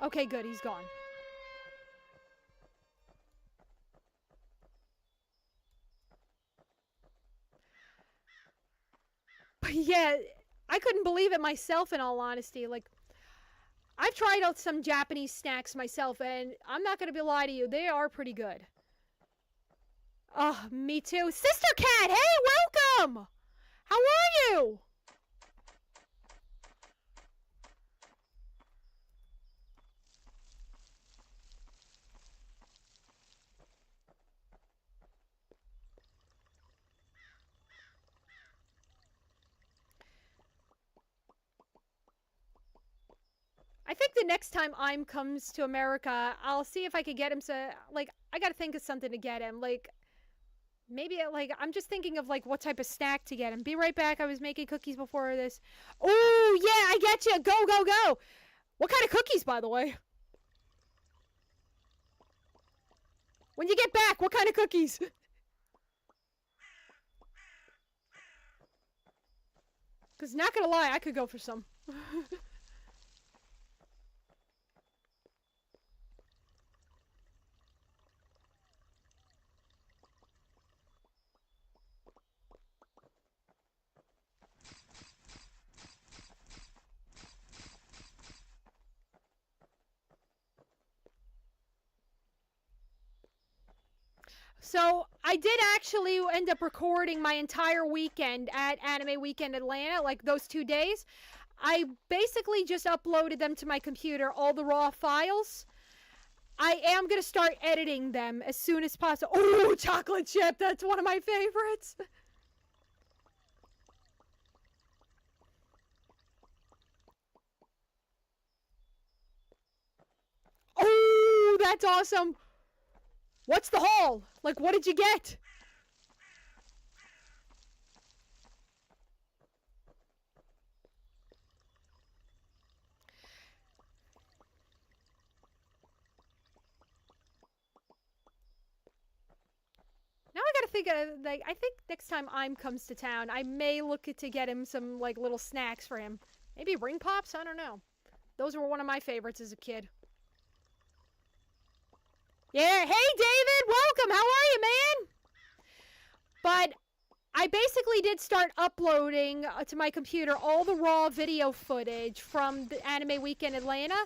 Speaker 1: Okay, good, he's gone. But yeah, I couldn't believe it myself, in all honesty. Like, I've tried out some Japanese snacks myself, and I'm not gonna lie to you, they are pretty good. Oh, me too. Sister Cat, hey, welcome! How are you? the next time I'm comes to America, I'll see if I could get him like, I gotta think of something to get him. Like, maybe, like, I'm just thinking of, like, what type of snack to get him. Be right back. I was making cookies before this. Oh, yeah, I get you. Go, go, go. What kind of cookies, by the way? When you get back, what kind of cookies? Because, not gonna lie, I could go for some. So, I did actually end up recording my entire weekend at Anime Weekend Atlanta, like those 2 days. I basically just uploaded them to my computer, all the raw files. I am going to start editing them as soon as possible. Oh, chocolate chip, that's one of my favorites. Oh, that's awesome. What's the haul? Like, what did you get? Now I gotta think of, like, I think next time I'm comes to town, I may look to get him some, like, little snacks for him. Maybe ring pops? I don't know. Those were one of my favorites as a kid. Yeah, hey David, welcome. How are you, man? But I basically did start uploading to my computer all the raw video footage from the Anime Weekend Atlanta.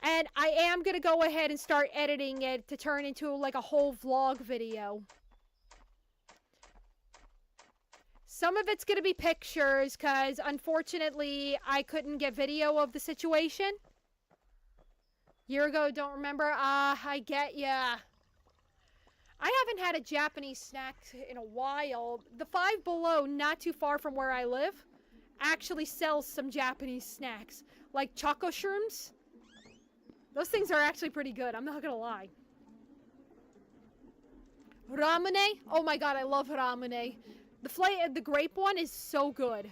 Speaker 1: And I am going to go ahead and start editing it to turn into like a whole vlog video. Some of it's going to be pictures because unfortunately I couldn't get video of the situation. Year ago, don't remember? I get ya. I haven't had a Japanese snack in a while. The Five Below, not too far from where I live, actually sells some Japanese snacks. Like choco shrooms. Those things are actually pretty good, I'm not gonna lie. Ramune? Oh my god, I love ramune. The grape one is so good.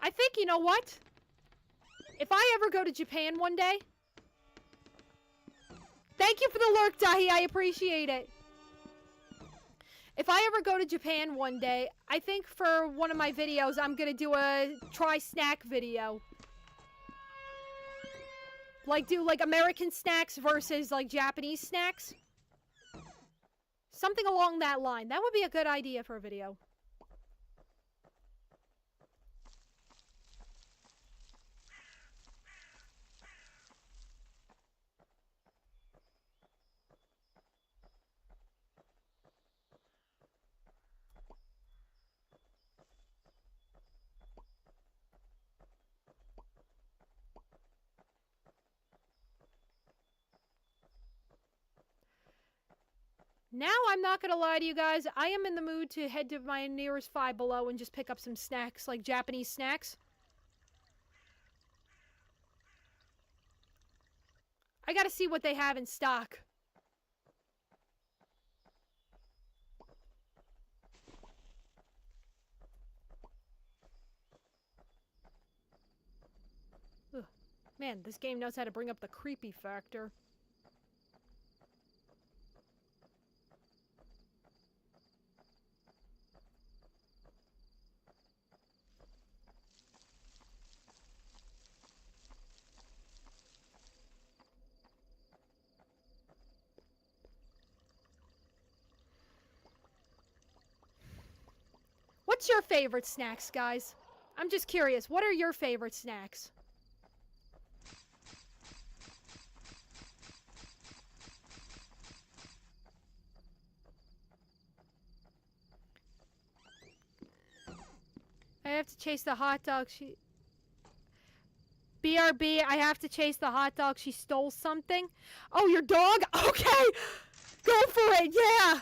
Speaker 1: I think, you know what? If I ever go to Japan one day... Thank you for the lurk, Dahi. I appreciate it. If I ever go to Japan one day, I think for one of my videos, I'm going to do a try snack video. Like, do, like, American snacks versus, like, Japanese snacks. Something along that line. That would be a good idea for a video. Now, I'm not gonna lie to you guys, I am in the mood to head to my nearest Five Below and just pick up some snacks, like Japanese snacks. I gotta see what they have in stock. Ugh. Man, this game knows how to bring up the creepy factor. What's your favorite snacks, guys? I'm just curious. What are your favorite snacks? I have to chase the hot dog. BRB, I have to chase the hot dog. She stole something. Oh, your dog? Okay. Go for it. Yeah.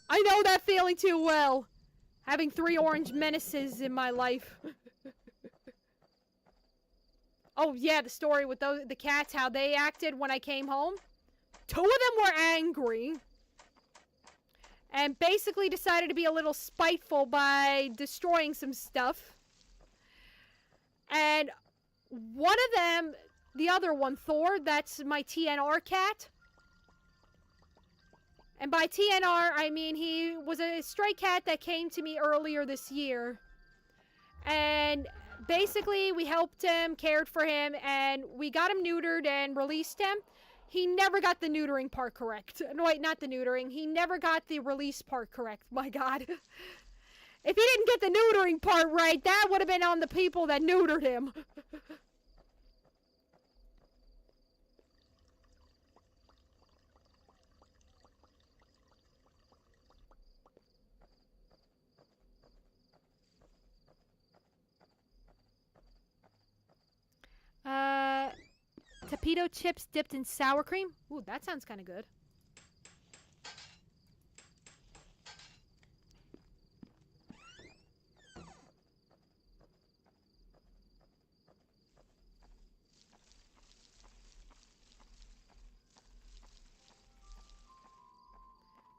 Speaker 1: I know that feeling too well. Having 3 orange menaces in my life. Oh yeah, the story with the cats, how they acted when I came home. 2 of them were angry. And basically decided to be a little spiteful by destroying some stuff. And one of them, the other one, Thor, that's my TNR cat. And by TNR, I mean he was a stray cat that came to me earlier this year. And basically, we helped him, cared for him, and we got him neutered and released him. He never got the neutering part correct. No, wait, not the neutering. He never got the release part correct. My God. If he didn't get the neutering part right, that would have been on the people that neutered him. Tapito chips dipped in sour cream. Ooh, that sounds kind of good.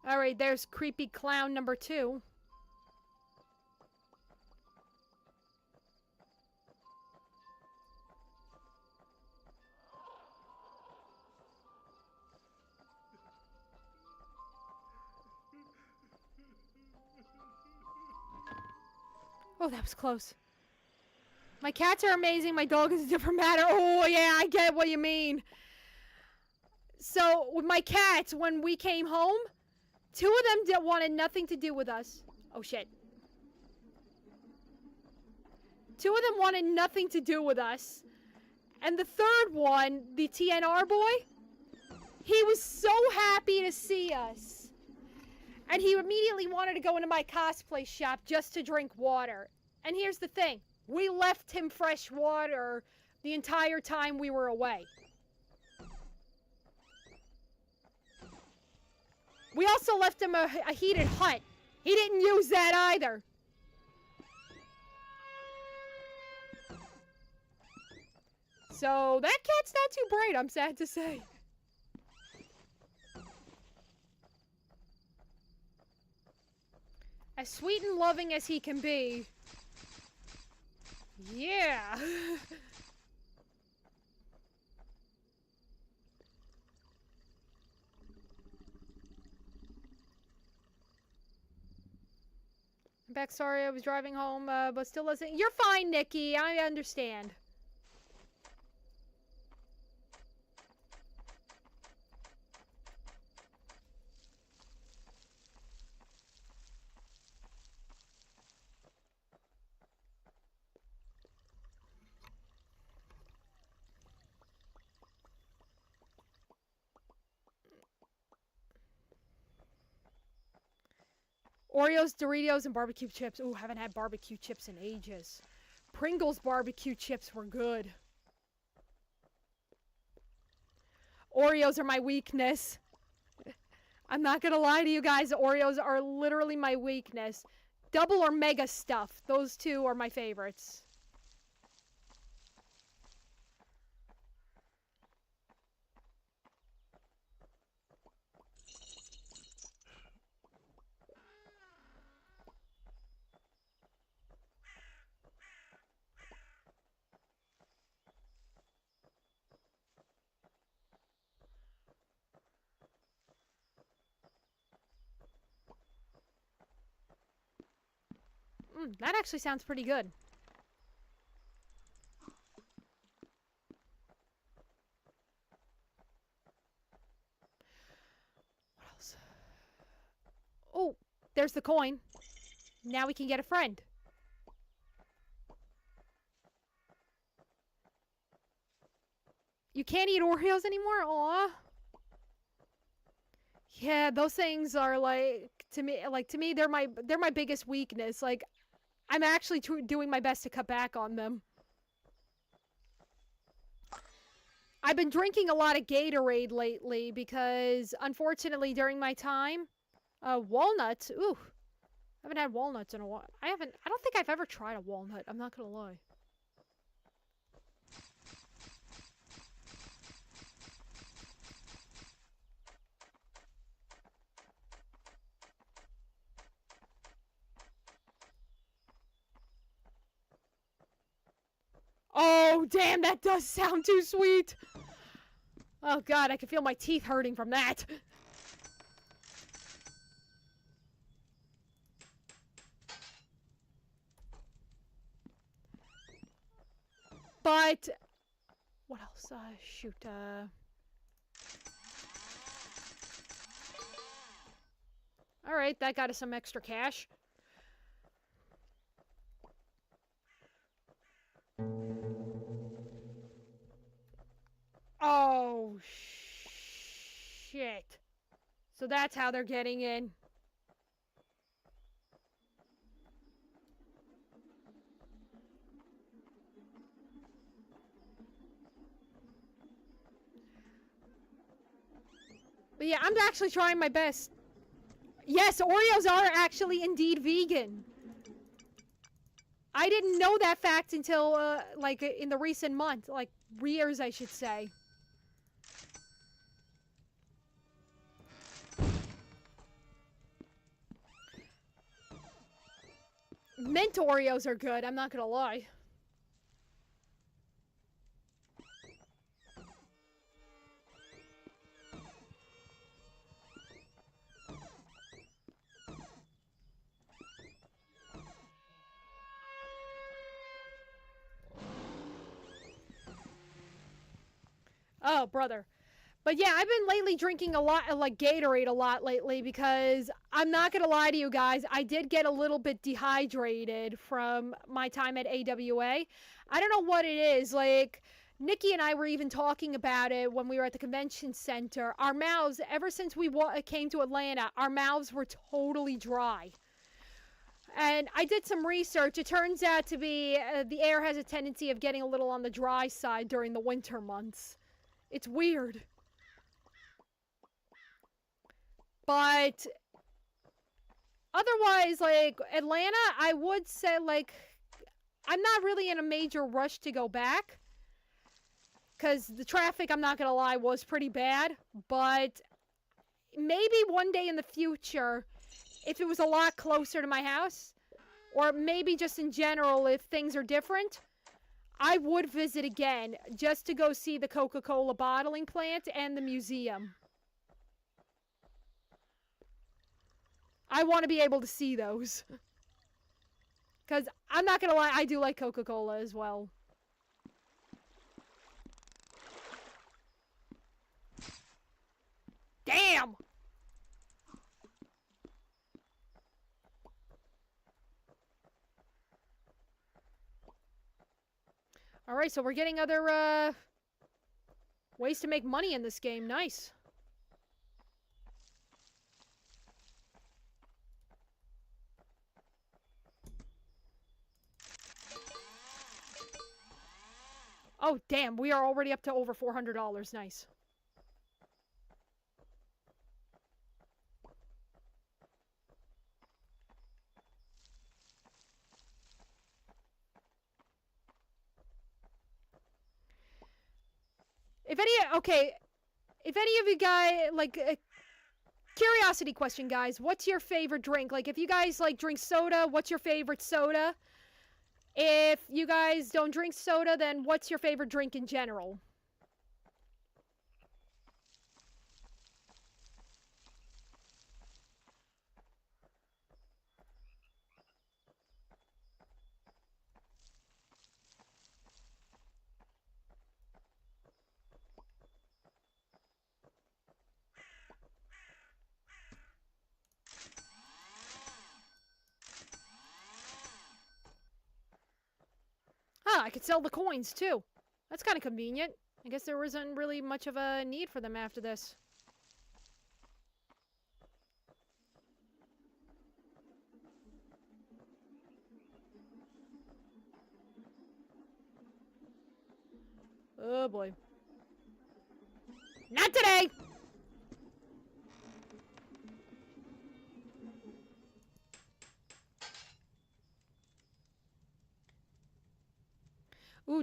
Speaker 1: Alright, there's creepy clown number 2. Oh, that was close. My cats are amazing. My dog is a different matter. Oh, yeah, I get what you mean. So, with my cats, when we came home, 2 of them wanted nothing to do with us. Oh, shit. 2 of them wanted nothing to do with us. And the third one, the TNR boy, he was so happy to see us. And he immediately wanted to go into my cosplay shop just to drink water. And here's the thing. We left him fresh water the entire time we were away. We also left him a heated hut. He didn't use that either. So that cat's not too bright, I'm sad to say. As sweet and loving as he can be. Yeah. I'm back, sorry, I was driving home, but still listening. You're fine, Nikki, I understand. Oreos, Doritos, and barbecue chips. Ooh, haven't had barbecue chips in ages. Pringles barbecue chips were good. Oreos are my weakness. I'm not gonna lie to you guys, Oreos are literally my weakness. Double or mega stuff. Those 2 are my favorites. That actually sounds pretty good. What else? Oh, there's the coin. Now we can get a friend. You can't eat Oreos anymore? Aw. Yeah, those things are to me they're my biggest weakness. Like I'm actually doing my best to cut back on them. I've been drinking a lot of Gatorade lately because unfortunately during my time Walnuts. Ooh. I haven't had walnuts in a while. I don't think I've ever tried a walnut. I'm not gonna lie. Oh, damn, that does sound too sweet. Oh, God, I can feel my teeth hurting from that. But, what else? Shoot, Alright, that got us some extra cash. Oh, shit. So that's how they're getting in. But yeah, I'm actually trying my best. Yes, Oreos are actually indeed vegan. I didn't know that fact until, like, in the recent month. Like, years, I should say. Mint Oreos are good, I'm not gonna lie. Oh, brother. But yeah, I've been lately drinking a lot, like Gatorade a lot lately, because I'm not gonna lie to you guys, I did get a little bit dehydrated from my time at AWA. I don't know what it is, like, Nikki and I were even talking about it when we were at the convention center. Our mouths, ever since we came to Atlanta, our mouths were totally dry. And I did some research. It turns out to be the air has a tendency of getting a little on the dry side during the winter months. It's weird. But otherwise, like, Atlanta, I would say, like, I'm not really in a major rush to go back. Because the traffic, I'm not going to lie, was pretty bad. But maybe one day in the future, if it was a lot closer to my house, or maybe just in general, if things are different, I would visit again just to go see the Coca-Cola bottling plant and the museum. I want to be able to see those. Because I'm not going to lie, I do like Coca-Cola as well. Damn! Alright, so we're getting other, ways to make money in this game. Nice. Oh, damn, we are already up to over $400. Nice. If any of you guys, like, curiosity question, guys, what's your favorite drink? Like, if you guys, like, drink soda, what's your favorite soda? If you guys don't drink soda, then what's your favorite drink in general? Huh, I could sell the coins, too. That's kind of convenient. I guess there wasn't really much of a need for them after this. Oh, boy. Not today!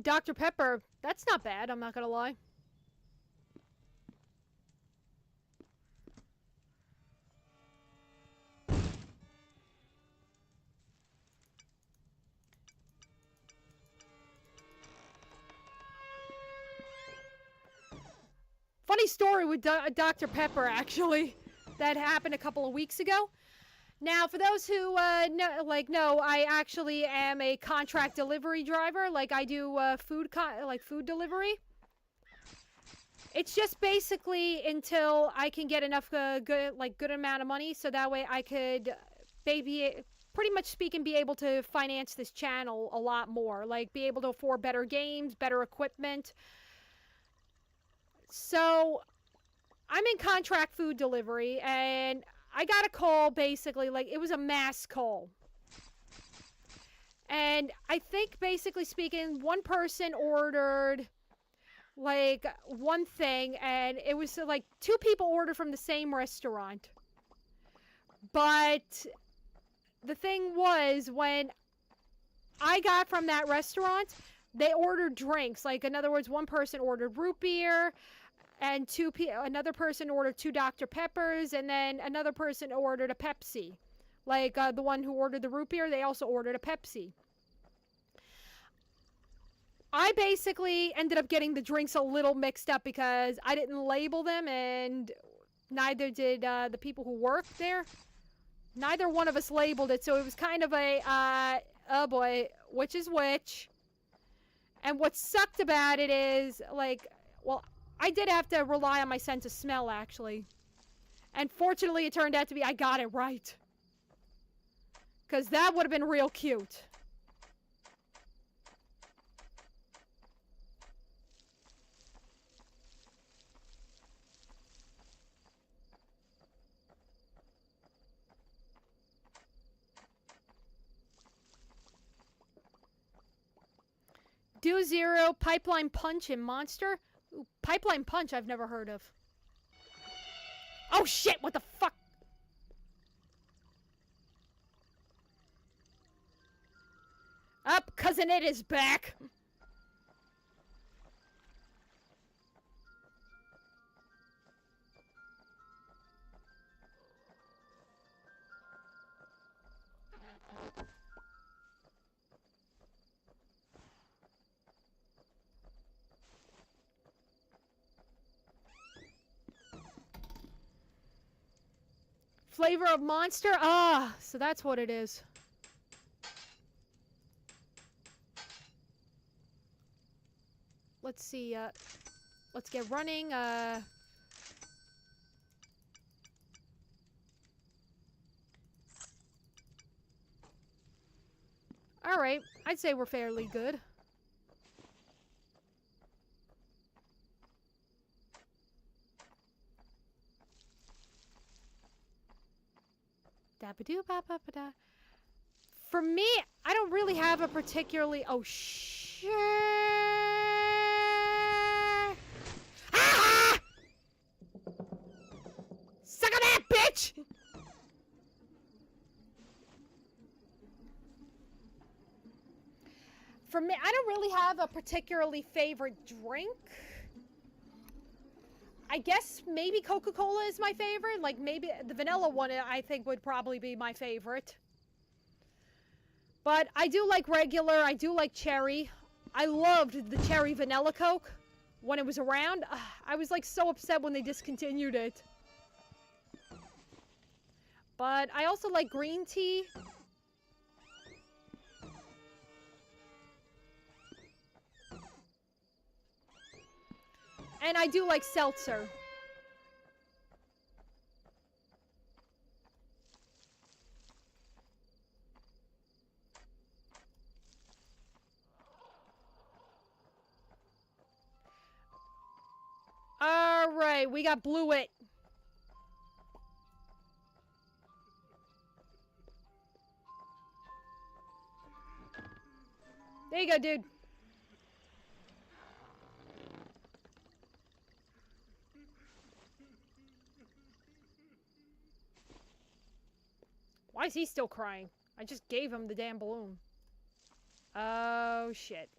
Speaker 1: Dr. Pepper. That's not bad, I'm not gonna lie. Funny story with Dr. Pepper, actually. That happened a couple of weeks ago. Now, for those who know, I actually am a contract delivery driver. Like, I do food delivery. It's just basically until I can get enough good amount of money, so that way I could, pretty much speaking, be able to finance this channel a lot more. Like, be able to afford better games, better equipment. So, I'm in contract food delivery, and I got a call, basically, like, it was a mass call. And I think, basically speaking, one person ordered, like, one thing, and it was, like, two people ordered from the same restaurant. But the thing was, when I got from that restaurant, they ordered drinks. Like, in other words, one person ordered root beer, and another person ordered 2 Dr. Peppers, and then another person ordered a Pepsi. Like, the one who ordered the root beer, they also ordered a Pepsi. I basically ended up getting the drinks a little mixed up because I didn't label them, and neither did the people who worked there. Neither one of us labeled it, so it was kind of a, oh boy, which is which. And what sucked about it is, like, well, I did have to rely on my sense of smell, actually. And fortunately, it turned out to be I got it right. Because that would have been real cute. Do Zero, Pipeline Punch, and Monster? Ooh, Pipeline Punch I've never heard of. Oh shit, what the fuck? Up, Cousin It is back. Flavor of Monster? Ah, so that's what it is. Let's see, let's get running, Alright, I'd say we're fairly good. Da-ba-doo-ba-ba-ba-da. For me, I don't really have a particularly... Oh, shit! Ah! Suck on that, bitch! For me, I don't really have a particularly favorite drink. I guess maybe Coca-Cola is my favorite. Like, maybe the vanilla one, I think, would probably be my favorite. But I do like regular. I do like cherry. I loved the cherry vanilla Coke when it was around. I was, like, so upset when they discontinued it. But I also like green tea. And I do like seltzer. Alright, we got Blue It. There you go, dude. Why is he still crying? I just gave him the damn balloon. Oh, shit.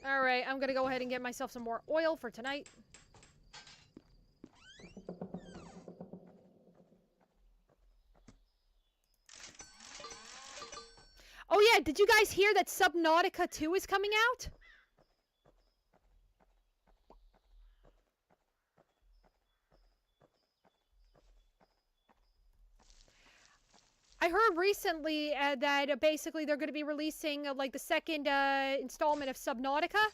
Speaker 1: Alright, I'm gonna go ahead and get myself some more oil for tonight. Oh yeah, did you guys hear that Subnautica 2 is coming out? I heard recently that basically they're going to be releasing like the second installment of Subnautica.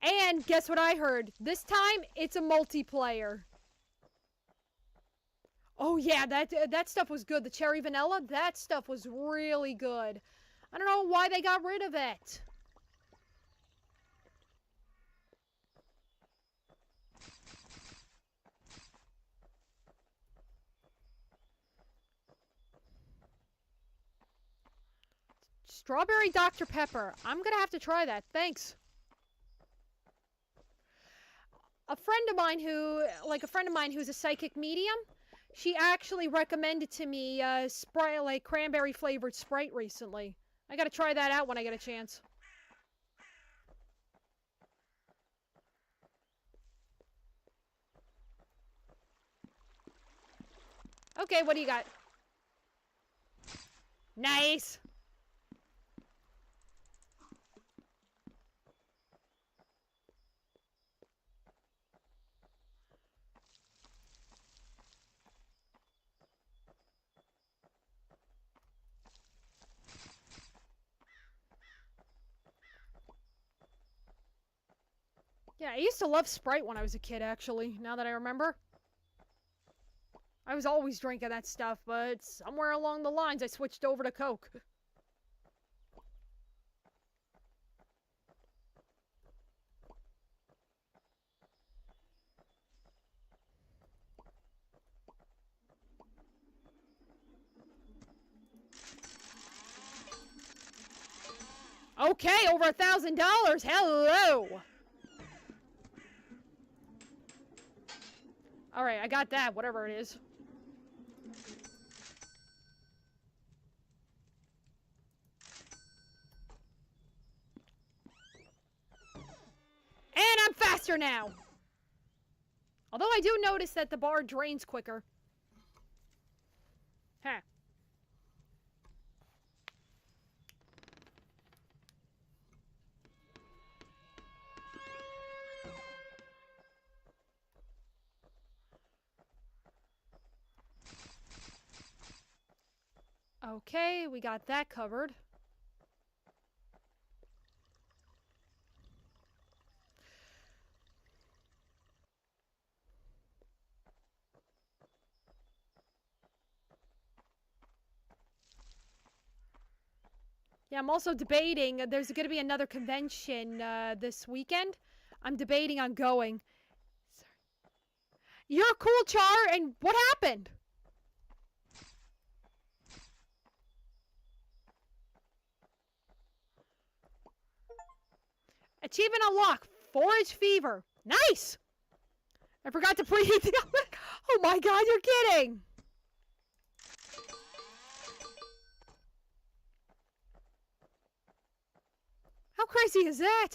Speaker 1: And guess what I heard? This time, it's a multiplayer. Oh yeah, that stuff was good. The cherry vanilla, that stuff was really good. I don't know why they got rid of it. Strawberry Dr. Pepper. I'm gonna have to try that. Thanks. A friend of mine who's a psychic medium, she actually recommended to me Sprite, like cranberry flavored Sprite recently. I gotta try that out when I get a chance. Okay, what do you got? Nice! Yeah, I used to love Sprite when I was a kid, actually, now that I remember. I was always drinking that stuff, but somewhere along the lines I switched over to Coke. Okay, over $1,000. Hello. All right, I got that. Whatever it is. And I'm faster now. Although I do notice that the bar drains quicker. Huh. Okay, we got that covered. Yeah, I'm also debating. There's going to be another convention this weekend. I'm debating on going. Sorry. You're cool, Char, and what happened? Achievement unlocked. Forage fever. Nice! I forgot to preheat the... Oh my god, you're kidding! How crazy is that?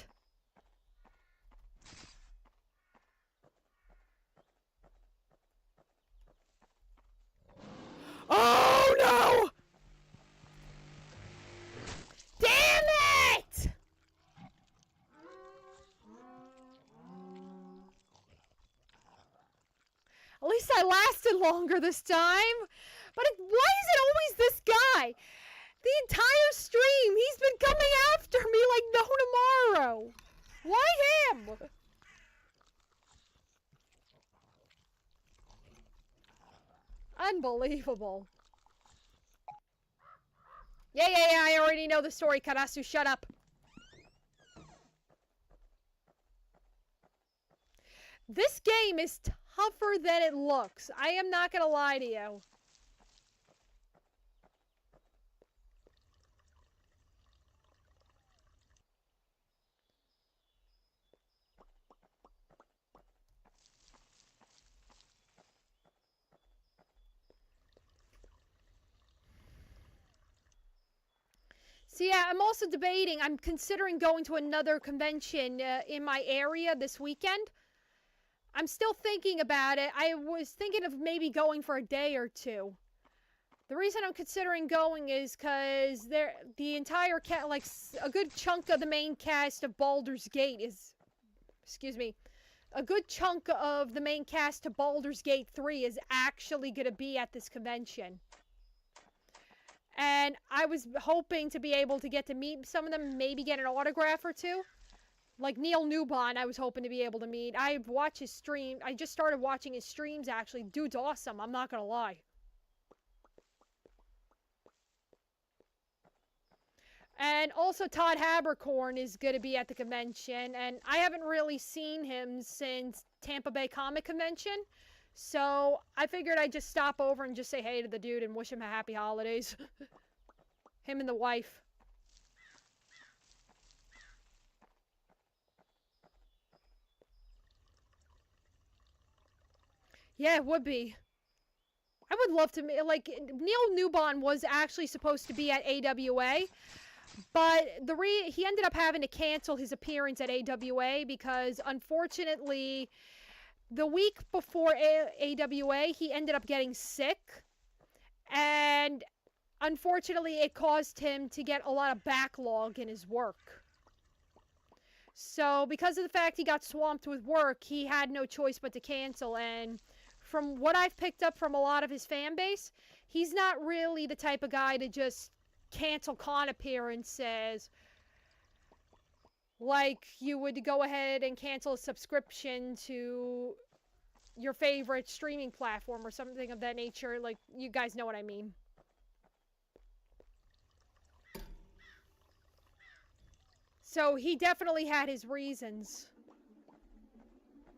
Speaker 1: Oh no! Damn it! At least I lasted longer this time. But why is it always this guy? The entire stream, he's been coming after me like no tomorrow. Why him? Unbelievable. Yeah, I already know the story, Karasu, shut up. This game is tougher than it looks. I am not gonna lie to you. So yeah, I'm also debating. I'm considering going to another convention in my area this weekend. I'm still thinking about it. I was thinking of maybe going for a day or two. The reason I'm considering going is because the entire like a good chunk of the main cast of Baldur's Gate is, excuse me, a good chunk of the main cast to Baldur's Gate 3 is actually going to be at this convention. And I was hoping to be able to get to meet some of them, maybe get an autograph or two. Like Neil Newbon, I was hoping to be able to meet. I've watched his stream. I just started watching his streams, actually. Dude's awesome, I'm not going to lie. And also Todd Habercorn is going to be at the convention, and I haven't really seen him since Tampa Bay Comic Convention, so I figured I'd just stop over and just say hey to the dude and wish him a happy holidays. Him and the wife. Yeah, it would be. I would love to meet, like, Neil Newbon was actually supposed to be at AWA, but he ended up having to cancel his appearance at AWA because, unfortunately, the week before AWA, he ended up getting sick, and unfortunately, it caused him to get a lot of backlog in his work. So, because of the fact he got swamped with work, he had no choice but to cancel, and from what I've picked up from a lot of his fan base, he's not really the type of guy to just cancel con appearances like you would go ahead and cancel a subscription to your favorite streaming platform or something of that nature. Like, you guys know what I mean. So he definitely had his reasons.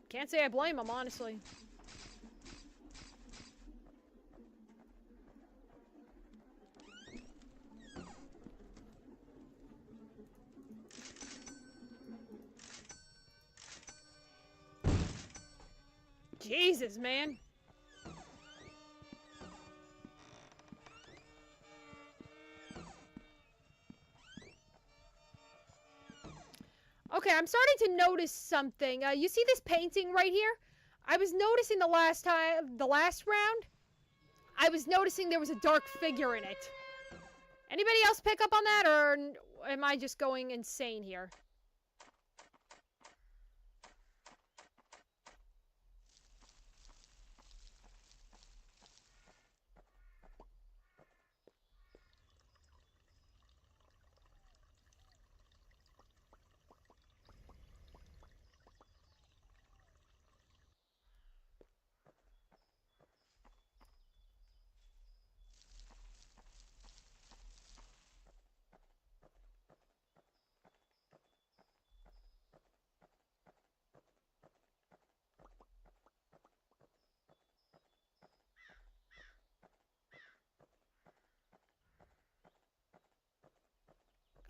Speaker 1: Can't say I blame him, honestly. Jesus, man. Okay, I'm starting to notice something. You see this painting right here? I was noticing the last round, I was noticing there was a dark figure in it. Anybody else pick up on that, or am I just going insane here?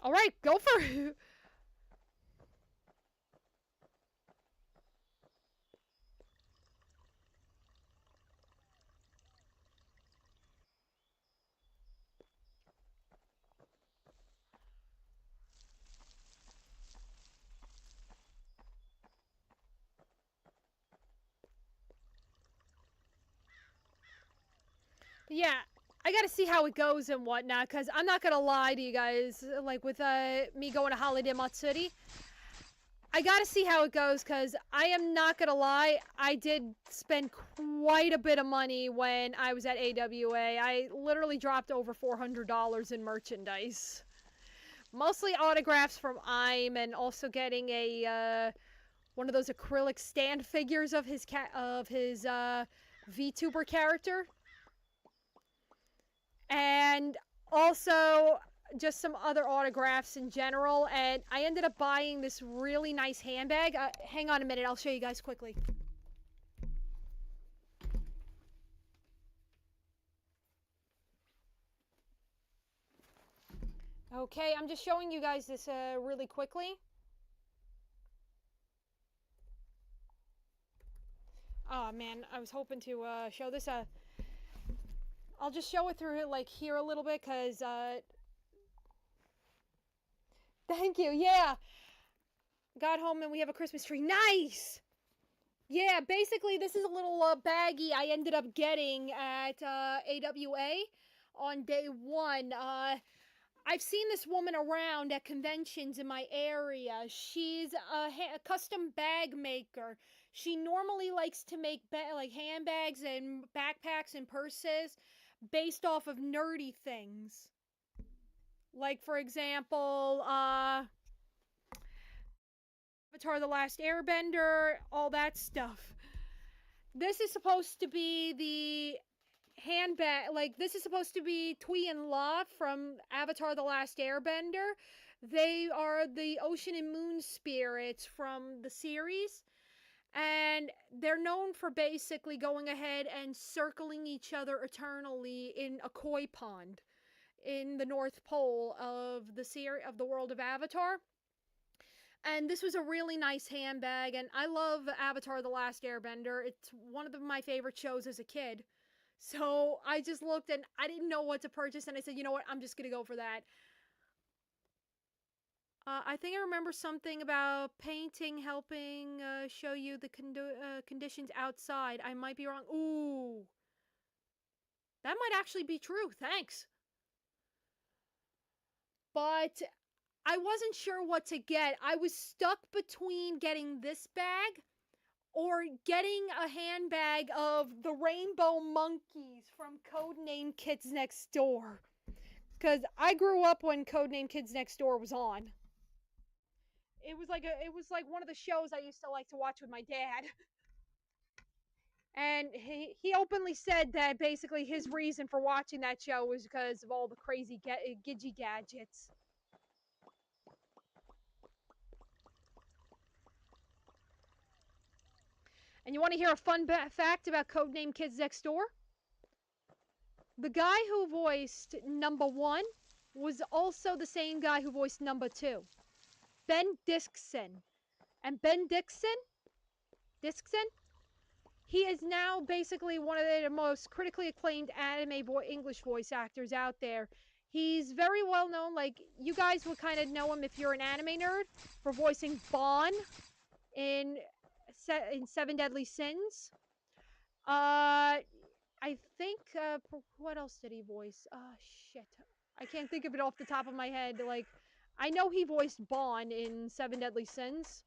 Speaker 1: Alright, go for it. Yeah, I gotta see how it goes and whatnot, because I'm not gonna lie to you guys, like, with me going to Holiday Matsuri, I gotta see how it goes, because I am not gonna lie, I did spend quite a bit of money when I was at AWA. I literally dropped over $400 in merchandise. Mostly autographs from IM, and also getting a, one of those acrylic stand figures of his VTuber character. And also just some other autographs in general, and I ended up buying this really nice handbag. Hang on a minute, I'll show you guys quickly. Okay, I'm just showing you guys this really quickly. Oh man, I was hoping to show this. I'll just show it through like here a little bit, because Thank you. Yeah. Got home and we have a Christmas tree. Nice. Yeah, basically this is a little baggie I ended up getting at AWA on day one. I've seen this woman around at conventions in my area. She's a custom bag maker. She normally likes to make like handbags and backpacks and purses based off of nerdy things. Like for example, Avatar: The Last Airbender, all that stuff. This is supposed to be the handbag, like this is supposed to be Twee and La from Avatar: The Last Airbender. They are the ocean and moon spirits from the series, and they're known for basically going ahead and circling each other eternally in a koi pond in the North Pole of the world of Avatar. And this was a really nice handbag, and I love Avatar: The Last Airbender. It's one of my favorite shows as a kid. So I just looked and I didn't know what to purchase, and I said, you know what, I'm just gonna go for that. I think I remember something about painting helping show you the conditions outside. I might be wrong. Ooh, that might actually be true. Thanks. But I wasn't sure what to get. I was stuck between getting this bag or getting a handbag of the rainbow monkeys from Codename Kids Next Door. Because I grew up when Codename Kids Next Door was on. It was like one of the shows I used to like to watch with my dad. And he openly said that basically his reason for watching that show was because of all the crazy gidgy gadgets. And you want to hear a fun fact about Codename Kids Next Door? The guy who voiced number 1 was also the same guy who voiced number 2, Ben Dixon. And Ben Dixon, he is now basically one of the most critically acclaimed anime English voice actors out there. He's very well known. Like, you guys would kind of know him if you're an anime nerd for voicing Bon in Seven Deadly Sins. I think, what else did he voice? Shit. I can't think of it off the top of my head. Like, I know he voiced Bon in Seven Deadly Sins.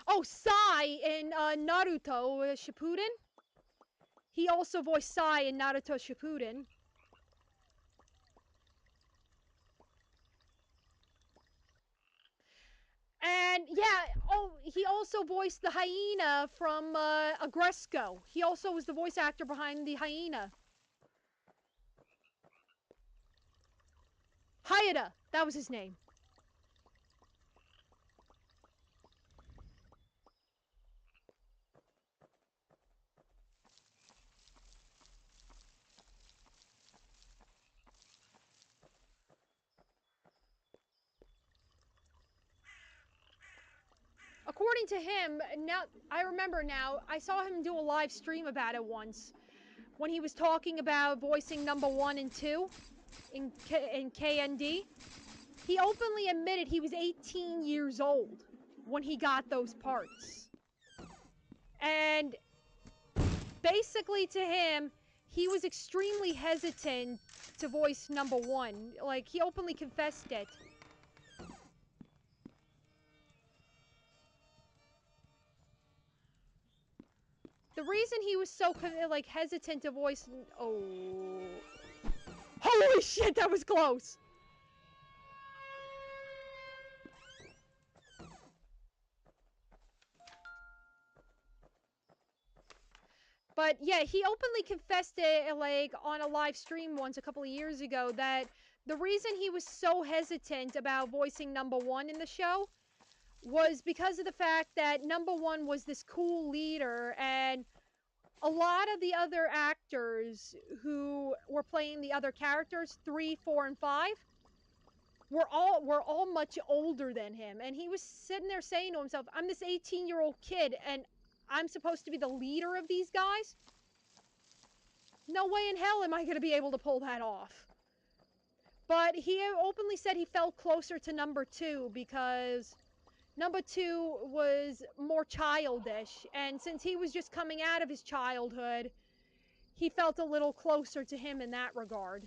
Speaker 1: Oh, Sai in Naruto Shippuden. He also voiced Sai in Naruto Shippuden. And yeah, oh, he also voiced the hyena from Agresco. He also was the voice actor behind the hyena. Hayata, that was his name. According to him, now I remember now, I saw him do a live stream about it once when he was talking about voicing number 1 and 2 in KND. He openly admitted he was 18 years old when he got those parts. And basically to him, he was extremely hesitant to voice number 1. Like, he openly confessed it. The reason he was so like hesitant to voice, oh, holy shit, that was close. But yeah, he openly confessed it like on a live stream once a couple of years ago that the reason he was so hesitant about voicing number 1 in the show was because of the fact that number 1 was this cool leader, and a lot of the other actors who were playing the other characters, 3, 4, and 5, were all much older than him. And he was sitting there saying to himself, I'm this 18-year-old kid, and I'm supposed to be the leader of these guys. No way in hell am I going to be able to pull that off. But he openly said he felt closer to number 2 because number 2 was more childish. And since he was just coming out of his childhood, he felt a little closer to him in that regard.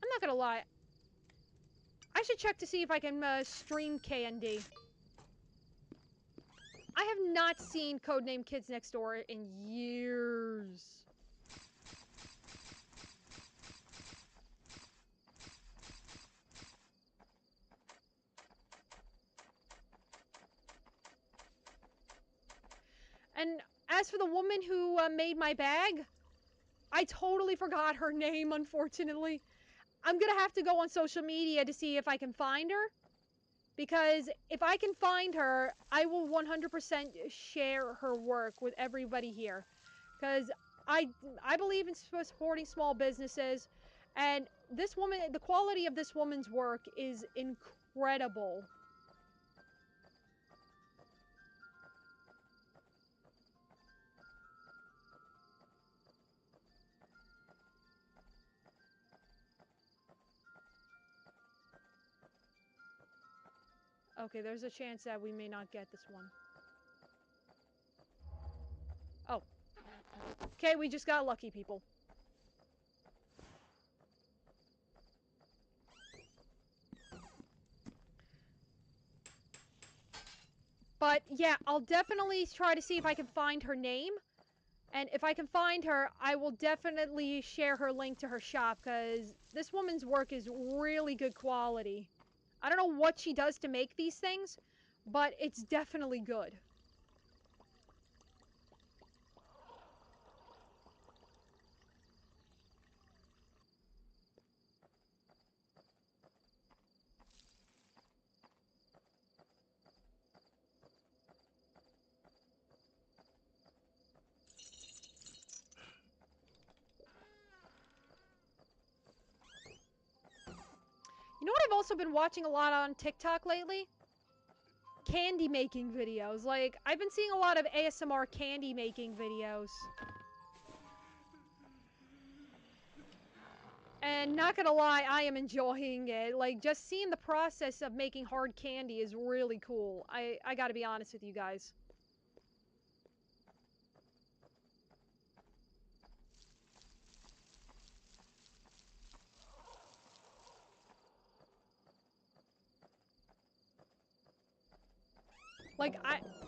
Speaker 1: I'm not gonna lie. I should check to see if I can stream Candy. I have not seen Codename Kids Next Door in years. And as for the woman who made my bag, I totally forgot her name, unfortunately. I'm gonna have to go on social media to see if I can find her. Because if I can find her, I will 100% share her work with everybody here. Because I believe in supporting small businesses. And this woman, the quality of this woman's work is incredible. Okay, there's a chance that we may not get this one. Oh. Okay, we just got lucky, people. But yeah, I'll definitely try to see if I can find her name. And if I can find her, I will definitely share her link to her shop, because this woman's work is really good quality. I don't know what she does to make these things, but it's definitely good. You know what I've also been watching a lot on TikTok lately? Candy making videos. Like, I've been seeing a lot of ASMR candy making videos. And not gonna lie, I am enjoying it. Like, just seeing the process of making hard candy is really cool. I gotta be honest with you guys. Like,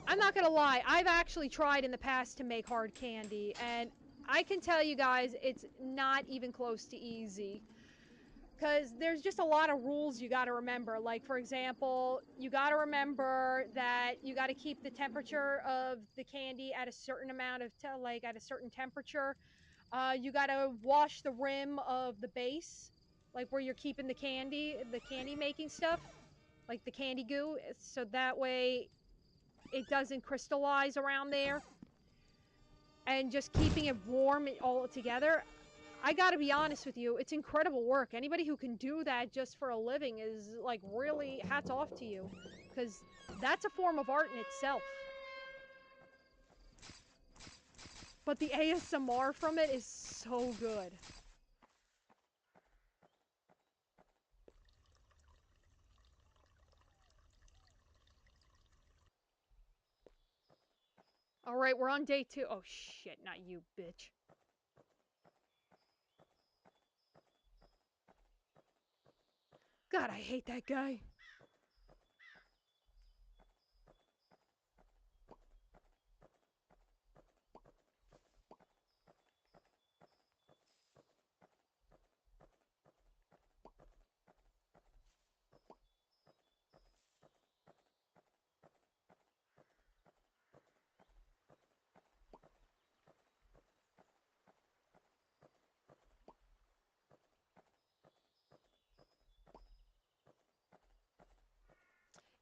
Speaker 1: I'm not gonna lie, I've actually tried in the past to make hard candy, and I can tell you guys, it's not even close to easy. Because there's just a lot of rules you gotta remember. Like, for example, you gotta remember that you gotta keep the temperature of the candy at a certain amount of, like, at a certain temperature. You gotta wash the rim of the base, like where you're keeping the candy making stuff, like the candy goo, so that way it doesn't crystallize around there. And just keeping it warm all together. I gotta be honest with you, it's incredible work. Anybody who can do that just for a living is, like, really hats off to you. Because that's a form of art in itself. But the ASMR from it is so good. Alright, we're on day 2. Oh shit, not you, bitch. God, I hate that guy.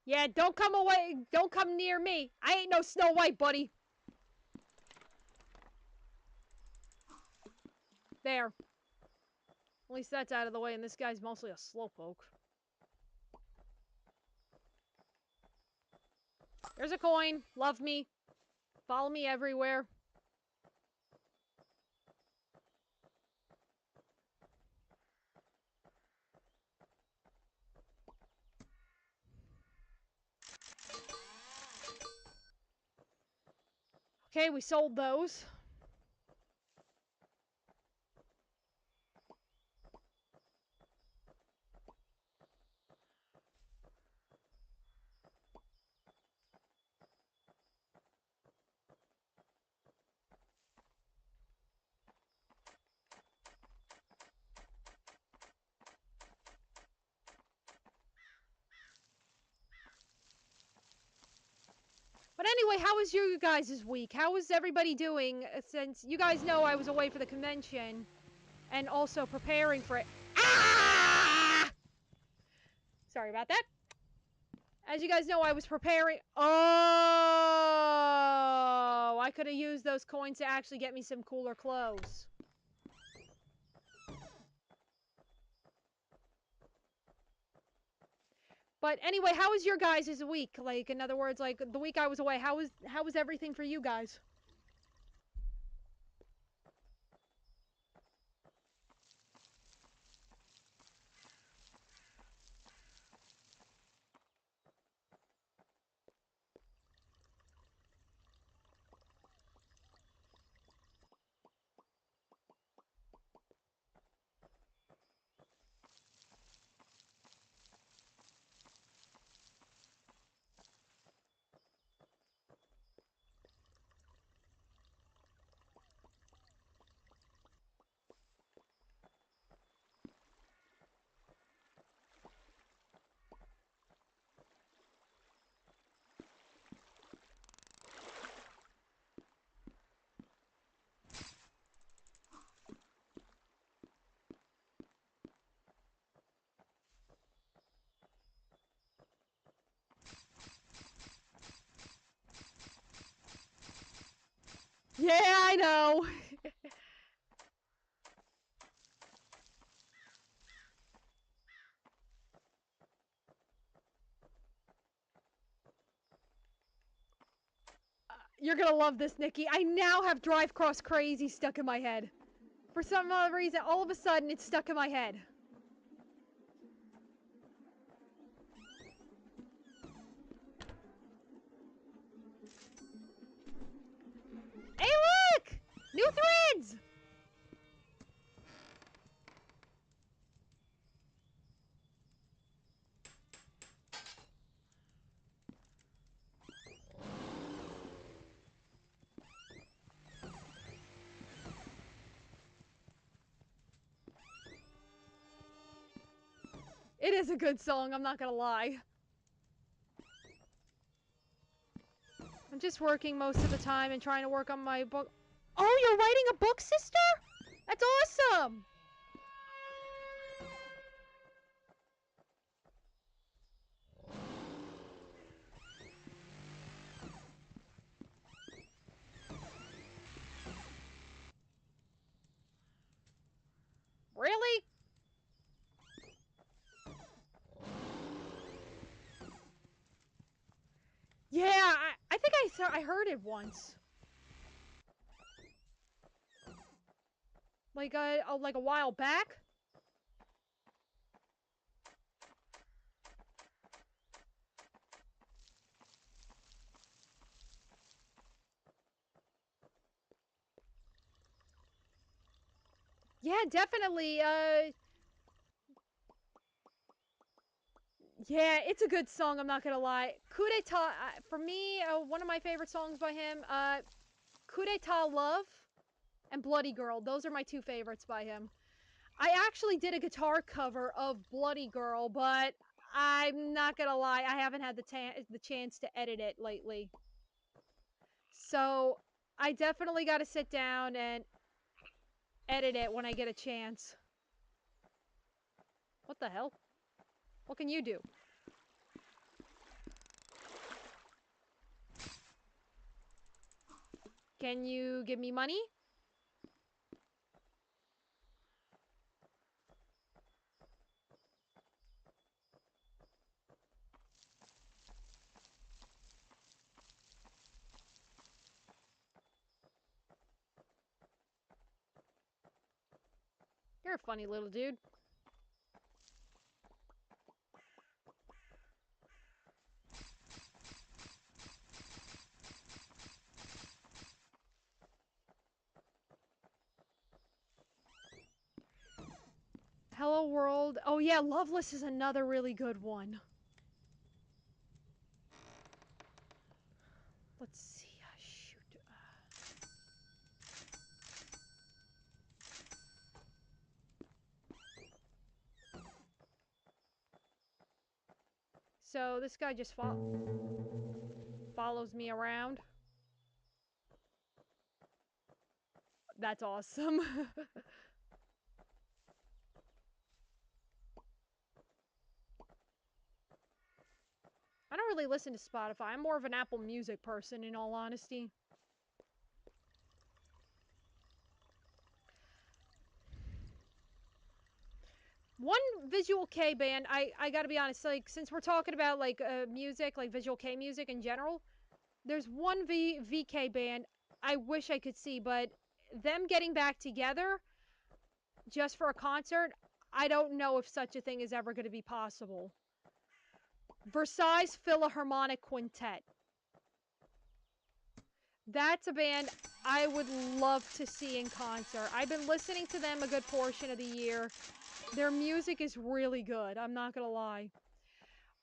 Speaker 1: Yeah, don't come away. Don't come near me. I ain't no Snow White, buddy. There. At least that's out of the way, and this guy's mostly a slowpoke. There's a coin. Love me. Follow me everywhere. Okay, we sold those. But anyway, how was your guys' week? How was everybody doing since you guys know I was away for the convention and also preparing for it? Ah! Sorry about that. As you guys know, I was preparing. Oh, I could have used those coins to actually get me some cooler clothes. But anyway, how was your guys' week? Like, in other words, like the week I was away, how was everything for you guys? Yeah, I know. You're gonna love this, Nikki. I now have Drive Cross Crazy stuck in my head. For some other reason, all of a sudden, it's stuck in my head. Hey, look! New threads! It is a good song, I'm not gonna lie. I'm just working most of the time and trying to work on my book. Oh, you're writing a book, sister? That's awesome! Really? Yeah, I think I heard it once. Like a while back? Yeah, definitely. Yeah, it's a good song, I'm not gonna lie. Coup d'etat, for me, one of my favorite songs by him, Coup d'etat Love and Bloody Girl. Those are my two favorites by him. I actually did a guitar cover of Bloody Girl, but I'm not gonna lie, I haven't had the chance to edit it lately. So, I definitely gotta sit down and edit it when I get a chance. What the hell? What can you do? Can you give me money? You're a funny little dude. Hello World. Oh yeah, Loveless is another really good one. Let's see. Shoot. So this guy just follows me around. That's awesome. I don't really listen to Spotify. I'm more of an Apple Music person, in all honesty. One Visual K band, I gotta be honest, like, since we're talking about, like, music, like, Visual K music in general, there's one VK band I wish I could see, but them getting back together just for a concert, I don't know if such a thing is ever going to be possible. Versailles Philharmonic Quintet. That's a band I would love to see in concert. I've been listening to them a good portion of the year. Their music is really good, I'm not going to lie.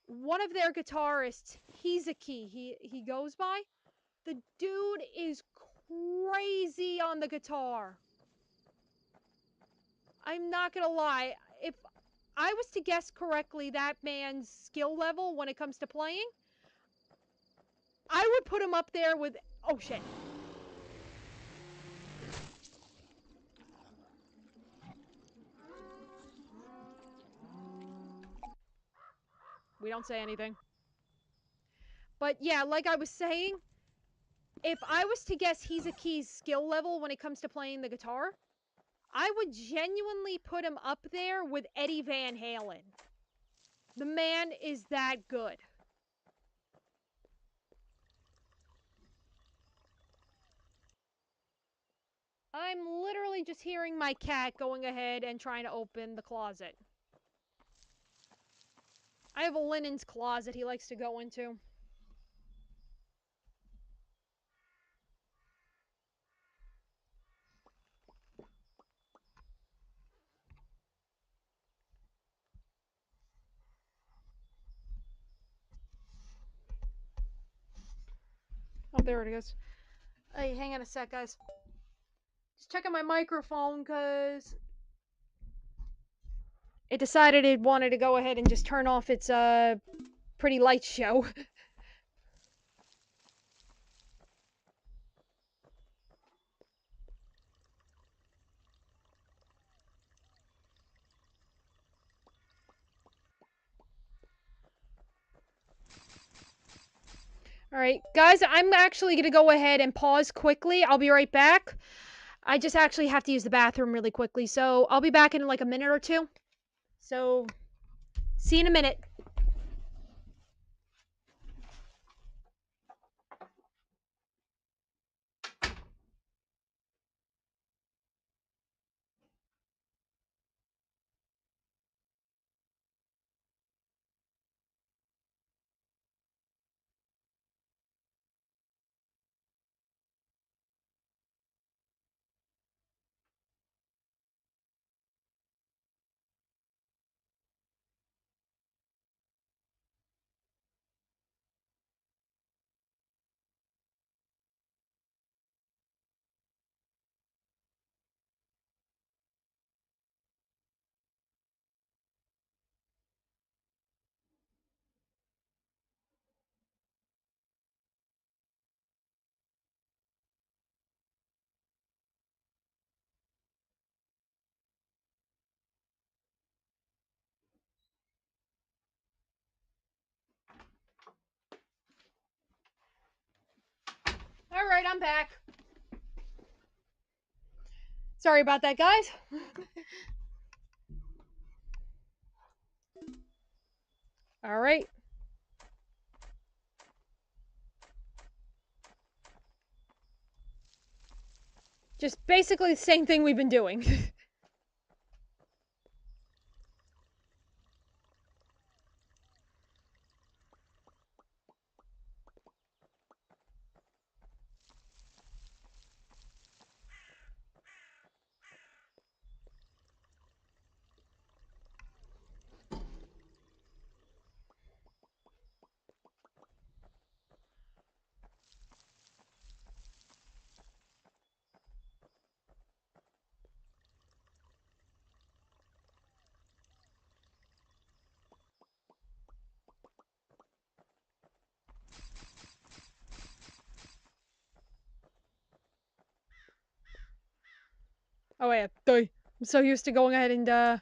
Speaker 1: One of their guitarists, he's a key. He goes by. The dude is crazy on the guitar. I'm not going to lie. If I was to guess correctly that man's skill level when it comes to playing, I would put him up there with... Oh, shit. We don't say anything. But yeah, like I was saying, if I was to guess he's a key's skill level when it comes to playing the guitar, I would genuinely put him up there with Eddie Van Halen. The man is that good. I'm literally just hearing my cat going ahead and trying to open the closet. I have a linens closet he likes to go into. Oh, there it is. Hey, hang on a sec, guys. Just checking my microphone, because it decided it wanted to go ahead and just turn off its pretty light show. Alright, guys, I'm actually going to go ahead and pause quickly. I'll be right back. I just actually have to use the bathroom really quickly, so I'll be back in like a minute or two. So, see you in a minute. Alright, I'm back. Sorry about that, guys. Alright. Just basically the same thing we've been doing. Oh yeah, I'm so used to going ahead and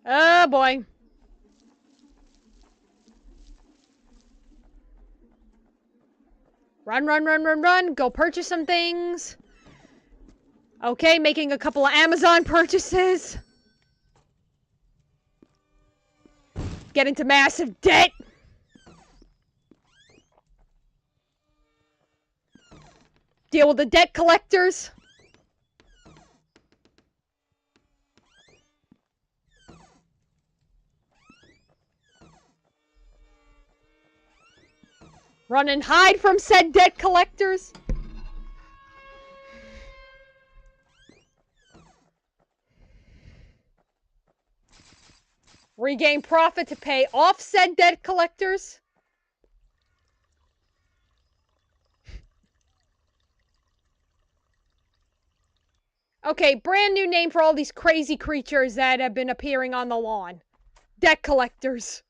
Speaker 1: oh boy. Run, run, run, run, run. Go purchase some things. Okay, making a couple of Amazon purchases. Get into massive debt. Deal with the debt collectors. Run and hide from said debt collectors. Regain profit to pay off said debt collectors. Okay, brand new name for all these crazy creatures that have been appearing on the lawn. Debt collectors.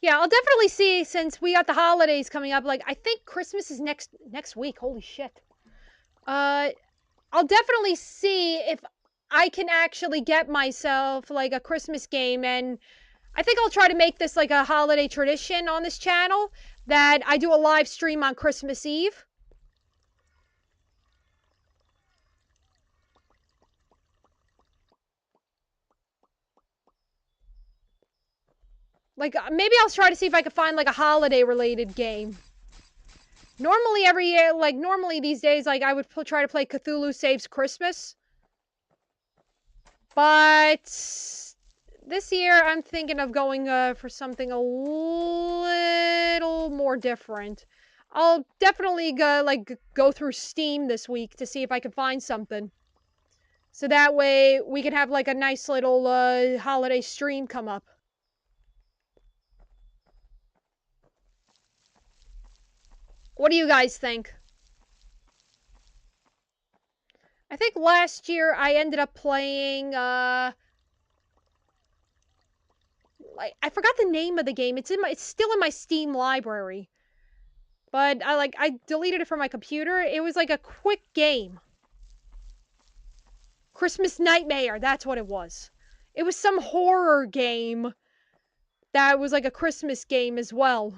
Speaker 1: Yeah, I'll definitely see since we got the holidays coming up. Like, I think Christmas is next week. Holy shit. I'll definitely see if I can actually get myself like a Christmas game, and I think I'll try to make this like a holiday tradition on this channel that I do a live stream on Christmas Eve. Like maybe I'll try to see if I can find like a holiday related game. Normally every year, like normally these days, like I would try to play Cthulhu Saves Christmas. But this year I'm thinking of going for something a little more different. I'll definitely go through Steam this week to see if I can find something. So that way we can have like a nice little holiday stream come up. What do you guys think? I think last year I ended up playing like I forgot the name of the game. It's still in my Steam library. But I deleted it from my computer. It was like a quick game. Christmas Nightmare, that's what it was. It was some horror game that was like a Christmas game as well.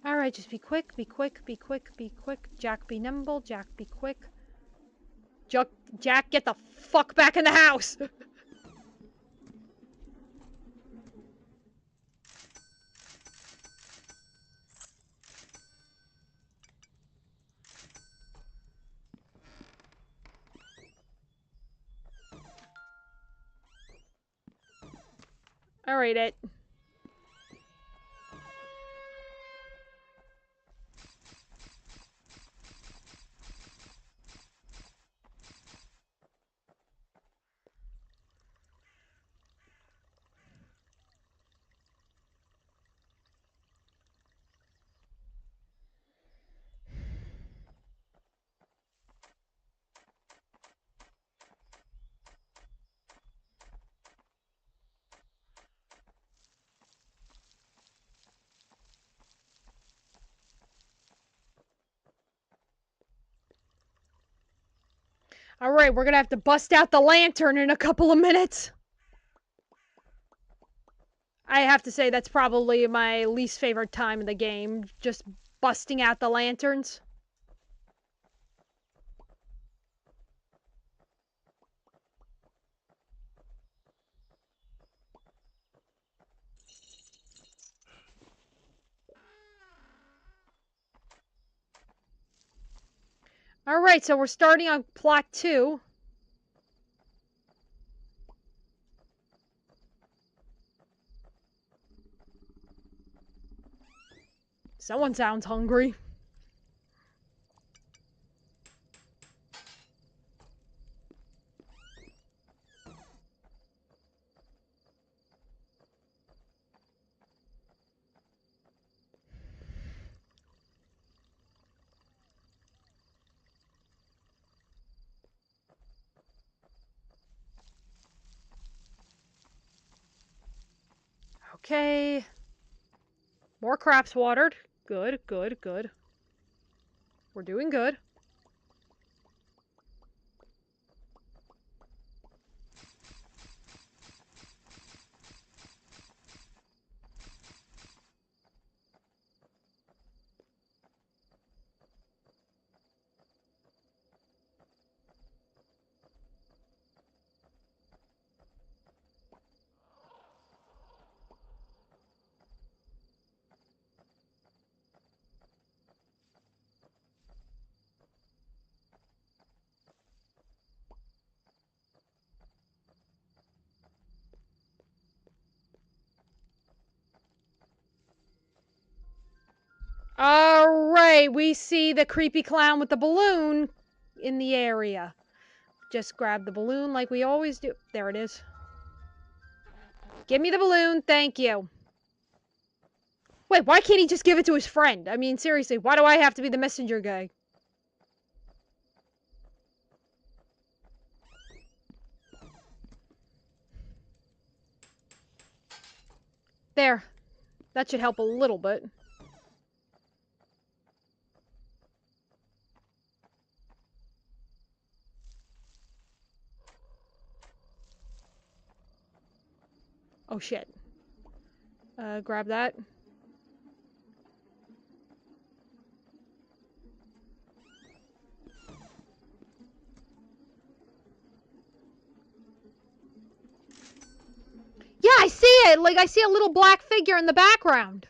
Speaker 1: Alright, just be quick, be quick, be quick, be quick. Jack, be nimble. Jack, be quick. Jack, get the fuck back in the house! Alright, it. Alright, we're gonna have to bust out the lantern in a couple of minutes. I have to say that's probably my least favorite time in the game, just busting out the lanterns. Alright, so we're starting on plot 2. Someone sounds hungry. Okay. More crops watered. Good, good, good. We're doing good. Alright, we see the creepy clown with the balloon in the area. Just grab the balloon like we always do. There it is. Give me the balloon, thank you. Wait, why can't he just give it to his friend? I mean, seriously, why do I have to be the messenger guy? There. That should help a little bit. Oh shit. Grab that. Yeah, I see it! Like, I see a little black figure in the background.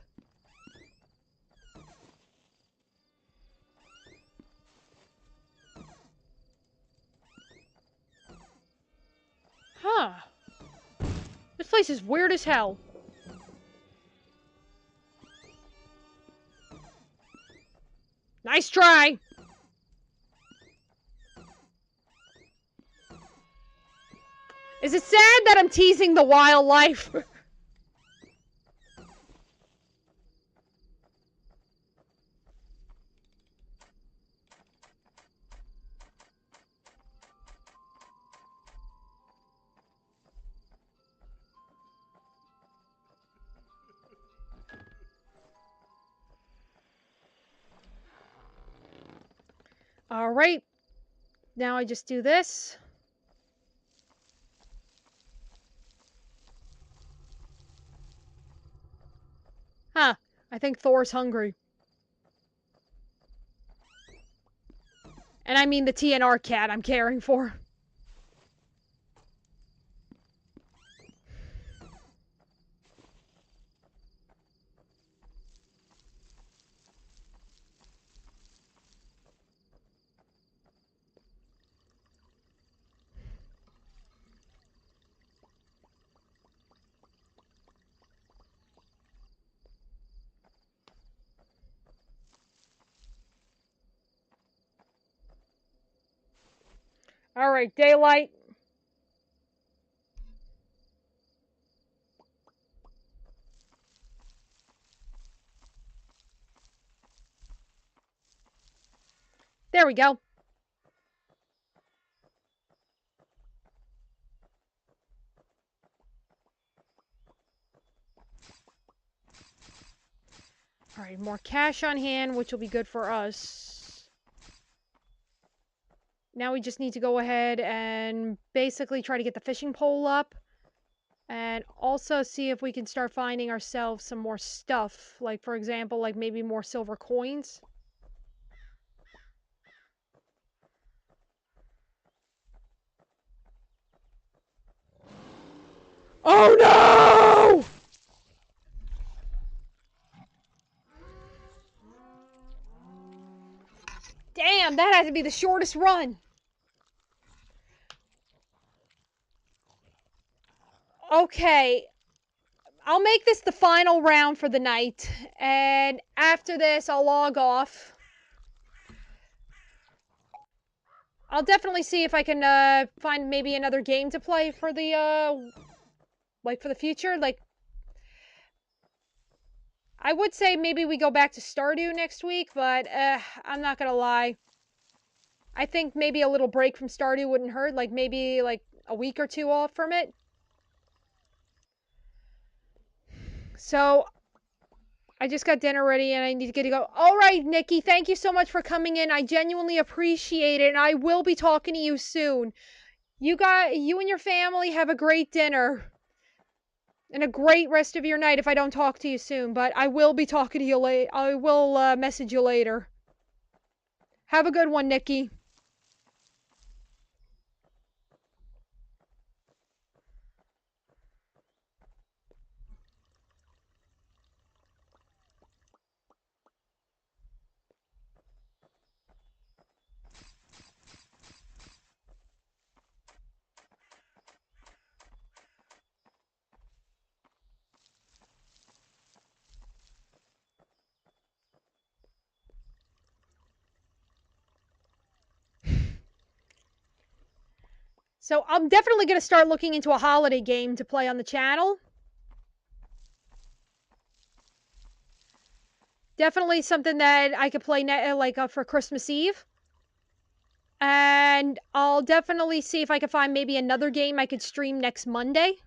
Speaker 1: Huh. This place is weird as hell. Nice try! Is it sad that I'm teasing the wildlife? Alright. Now I just do this. Huh. I think Thor's hungry. And I mean the TNR cat I'm caring for. Alright, daylight. There we go. Alright, more cash on hand, which will be good for us. Now we just need to go ahead and basically try to get the fishing pole up. And also see if we can start finding ourselves some more stuff. Like, for example, like maybe more silver coins. Oh no! Damn, that had to be the shortest run. Okay, I'll make this the final round for the night, and after this, I'll log off. I'll definitely see if I can find maybe another game to play for the like for the future. Like, I would say maybe we go back to Stardew next week, but I'm not gonna lie. I think maybe a little break from Stardew wouldn't hurt. Like maybe like a week or two off from it. So I just got dinner ready and I need to get to go. All right, Nikki, thank you so much for coming in. I genuinely appreciate it, and I will be talking to you soon. You and your family have a great dinner and a great rest of your night if I don't talk to you soon, but I will be talking to you later. I will message you later. Have a good one, Nikki. So I'm definitely going to start looking into a holiday game to play on the channel. Definitely something that I could play for Christmas Eve. And I'll definitely see if I can find maybe another game I could stream next Monday.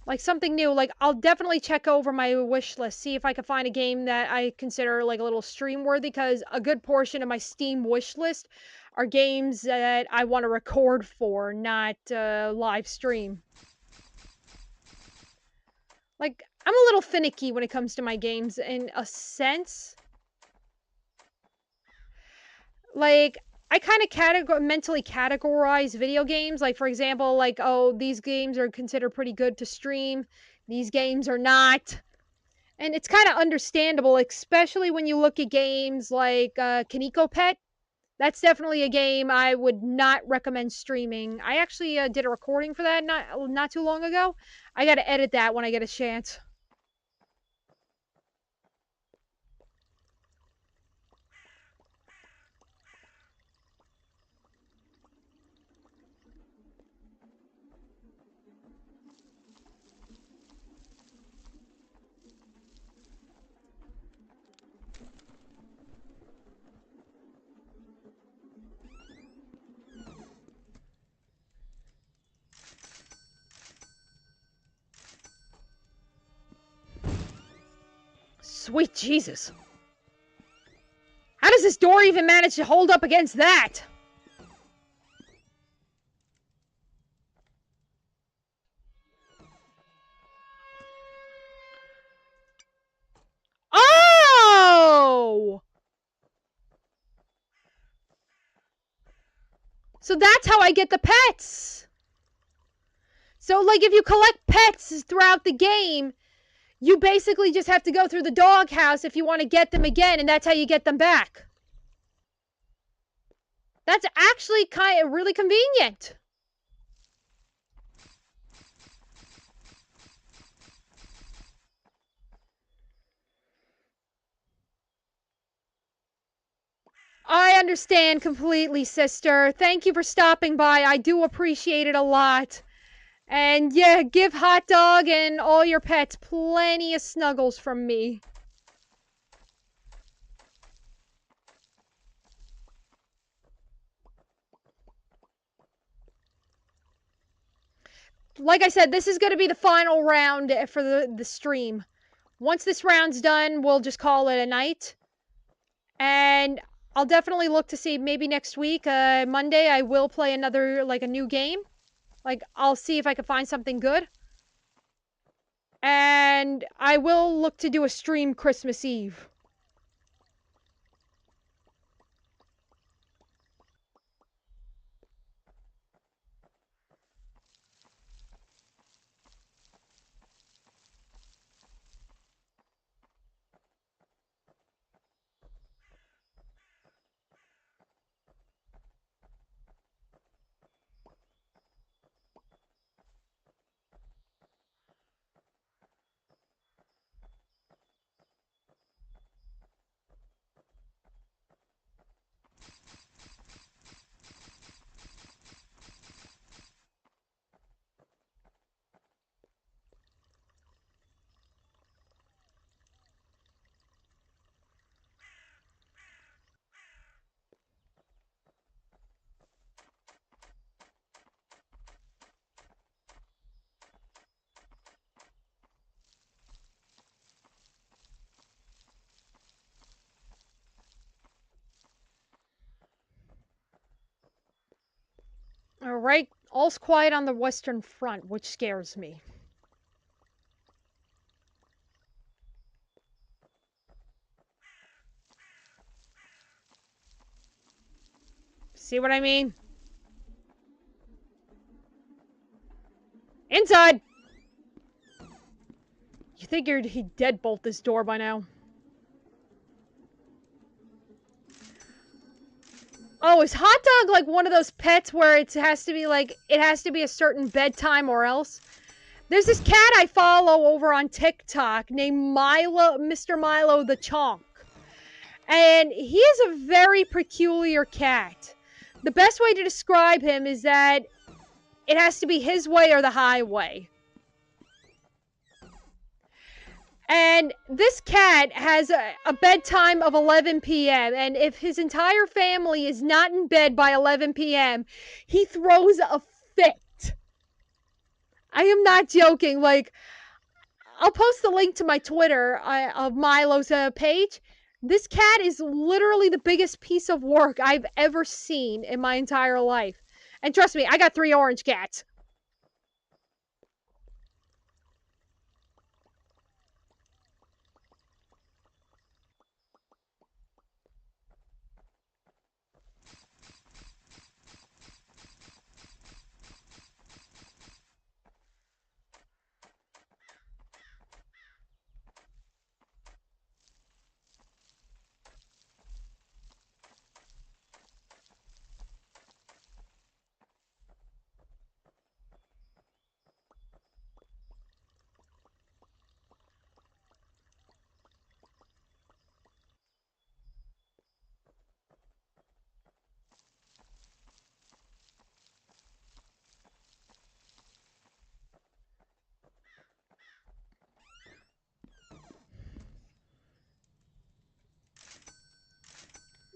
Speaker 1: Like something new. Like I'll definitely check over my wish list, see if I can find a game that I consider like a little stream worthy, because a good portion of my Steam wish list are games that I want to record for, not live stream. Like, I'm a little finicky when it comes to my games in a sense. Like, I kind of mentally categorize video games. Like, for example, like, oh, these games are considered pretty good to stream. These games are not. And it's kind of understandable, especially when you look at games like Kaneko Pet. That's definitely a game I would not recommend streaming. I actually did a recording for that not too long ago. I got to edit that when I get a chance. Sweet Jesus. How does this door even manage to hold up against that? Oh! So that's how I get the pets. So, like, if you collect pets throughout the game, you basically just have to go through the doghouse if you want to get them again, and that's how you get them back. That's actually kind of really convenient. I understand completely, sister. Thank you for stopping by. I do appreciate it a lot. And yeah, give Hot Dog and all your pets plenty of snuggles from me. Like I said, this is going to be the final round for the stream. Once this round's done, we'll just call it a night. And I'll definitely look to see maybe next week, Monday, I will play another, like, a new game. Like, I'll see if I can find something good. And I will look to do a stream Christmas Eve. All right, all's quiet on the Western Front, which scares me. See what I mean? Inside! You think he'd deadbolt this door by now? Oh, is Hot Dog like one of those pets where it has to be like, it has to be a certain bedtime or else? There's this cat I follow over on TikTok named Milo, Mr. Milo the Chonk. And he is a very peculiar cat. The best way to describe him is that it has to be his way or the highway. And this cat has a bedtime of 11 p.m. And if his entire family is not in bed by 11 p.m., he throws a fit. I am not joking. Like, I'll post the link to my Twitter of Milo's page. This cat is literally the biggest piece of work I've ever seen in my entire life. And trust me, I got 3 orange cats.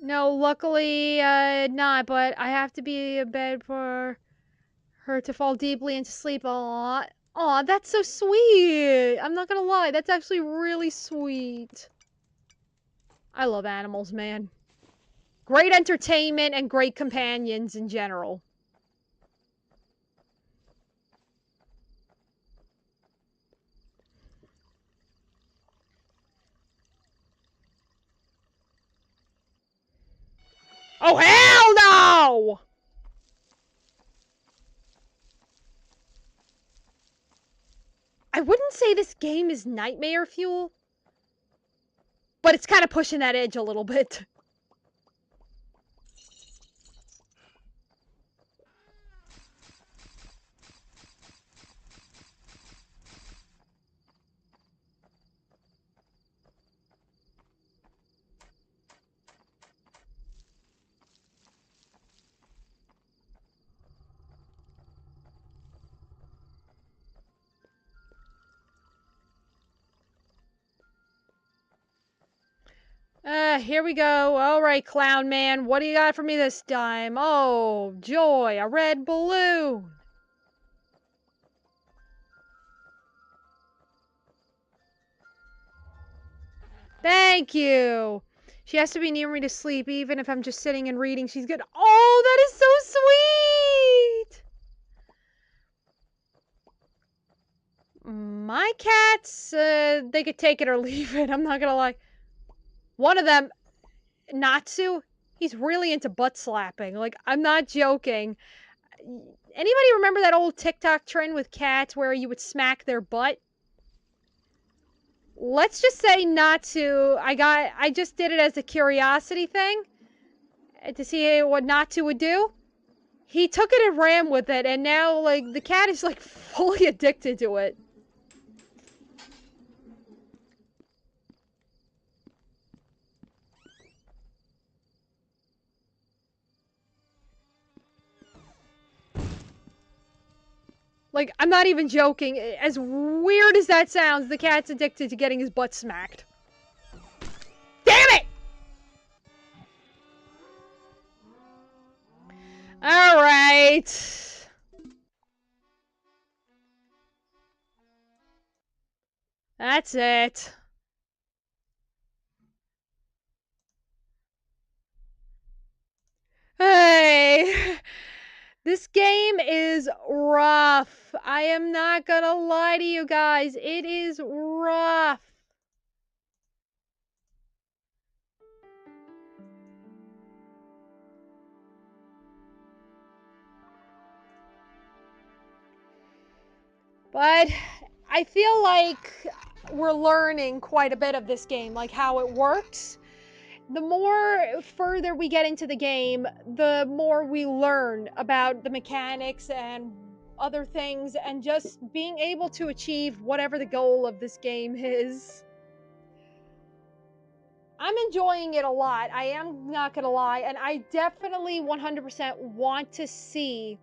Speaker 1: No, luckily not, but I have to be in bed for her to fall deeply into sleep. Aw, aw, that's so sweet. I'm not gonna lie, that's actually really sweet. I love animals, man. Great entertainment and great companions in general. Oh, hell no! I wouldn't say this game is nightmare fuel, but it's kind of pushing that edge a little bit. Here we go. All right, clown man, what do you got for me this time? Oh, joy, a red balloon. Thank you. She has to be near me to sleep, even if I'm just sitting and reading. She's good. Oh, that is so sweet! My cats, they could take it or leave it. I'm not gonna lie. One of them, Natsu, he's really into butt slapping. Like, I'm not joking. Anybody remember that old TikTok trend with cats where you would smack their butt? Let's just say Natsu, I just did it as a curiosity thing to see what Natsu would do. He took it and ran with it, and now, like, the cat is, like, fully addicted to it. Like, I'm not even joking. As weird as that sounds, the cat's addicted to getting his butt smacked. Damn it! Alright. That's it. Hey. This game is rough. I am not gonna lie to you guys. It is rough. But I feel like we're learning quite a bit of this game, like how it works. The more further we get into the game, the more we learn about the mechanics and other things, and just being able to achieve whatever the goal of this game is. I'm enjoying it a lot. I am not gonna lie, and I definitely 100% want to see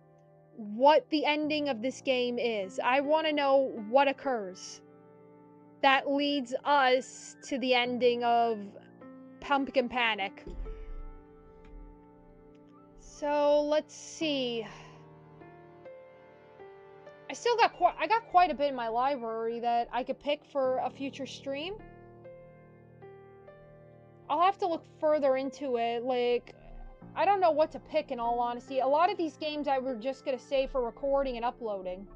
Speaker 1: what the ending of this game is. I want to know what occurs that leads us to the ending of Pumpkin Panic. So let's see. I got quite a bit in my library that I could pick for a future stream. I'll have to look further into it. Like, I don't know what to pick, in all honesty. A lot of these games I were just gonna save for recording and uploading.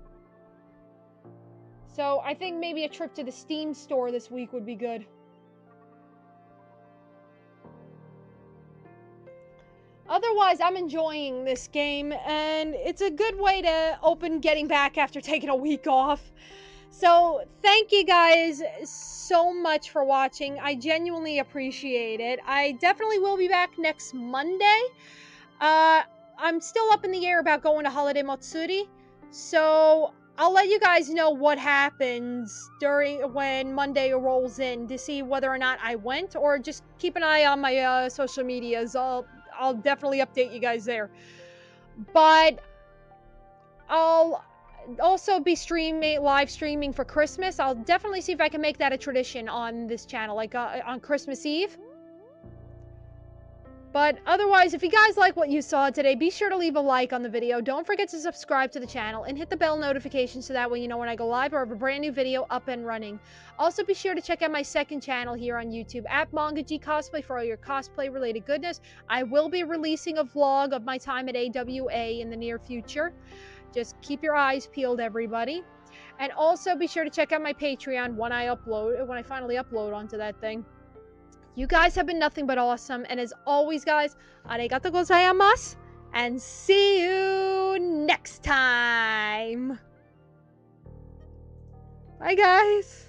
Speaker 1: So I think maybe a trip to the Steam store this week would be good. Otherwise, I'm enjoying this game, and it's a good way to open getting back after taking a week off. So, thank you guys so much for watching. I genuinely appreciate it. I definitely will be back next Monday. I'm still up in the air about going to Holiday Matsuri, so I'll let you guys know what happens when Monday rolls in to see whether or not I went, or just keep an eye on my social medias. I'll definitely update you guys there. But I'll also be live streaming for Christmas. I'll definitely see if I can make that a tradition on this channel, like on Christmas Eve. But otherwise, if you guys like what you saw today, be sure to leave a like on the video. Don't forget to subscribe to the channel and hit the bell notification so that way you know when I go live or have a brand new video up and running. Also, be sure to check out my second channel here on YouTube at mangagcosplay for all your cosplay related goodness. I will be releasing a vlog of my time at AWA in the near future. Just keep your eyes peeled, everybody. And also be sure to check out my Patreon when I finally upload onto that thing. You guys have been nothing but awesome, and as always, guys, arigato gozaimasu, and see you next time. Bye, guys.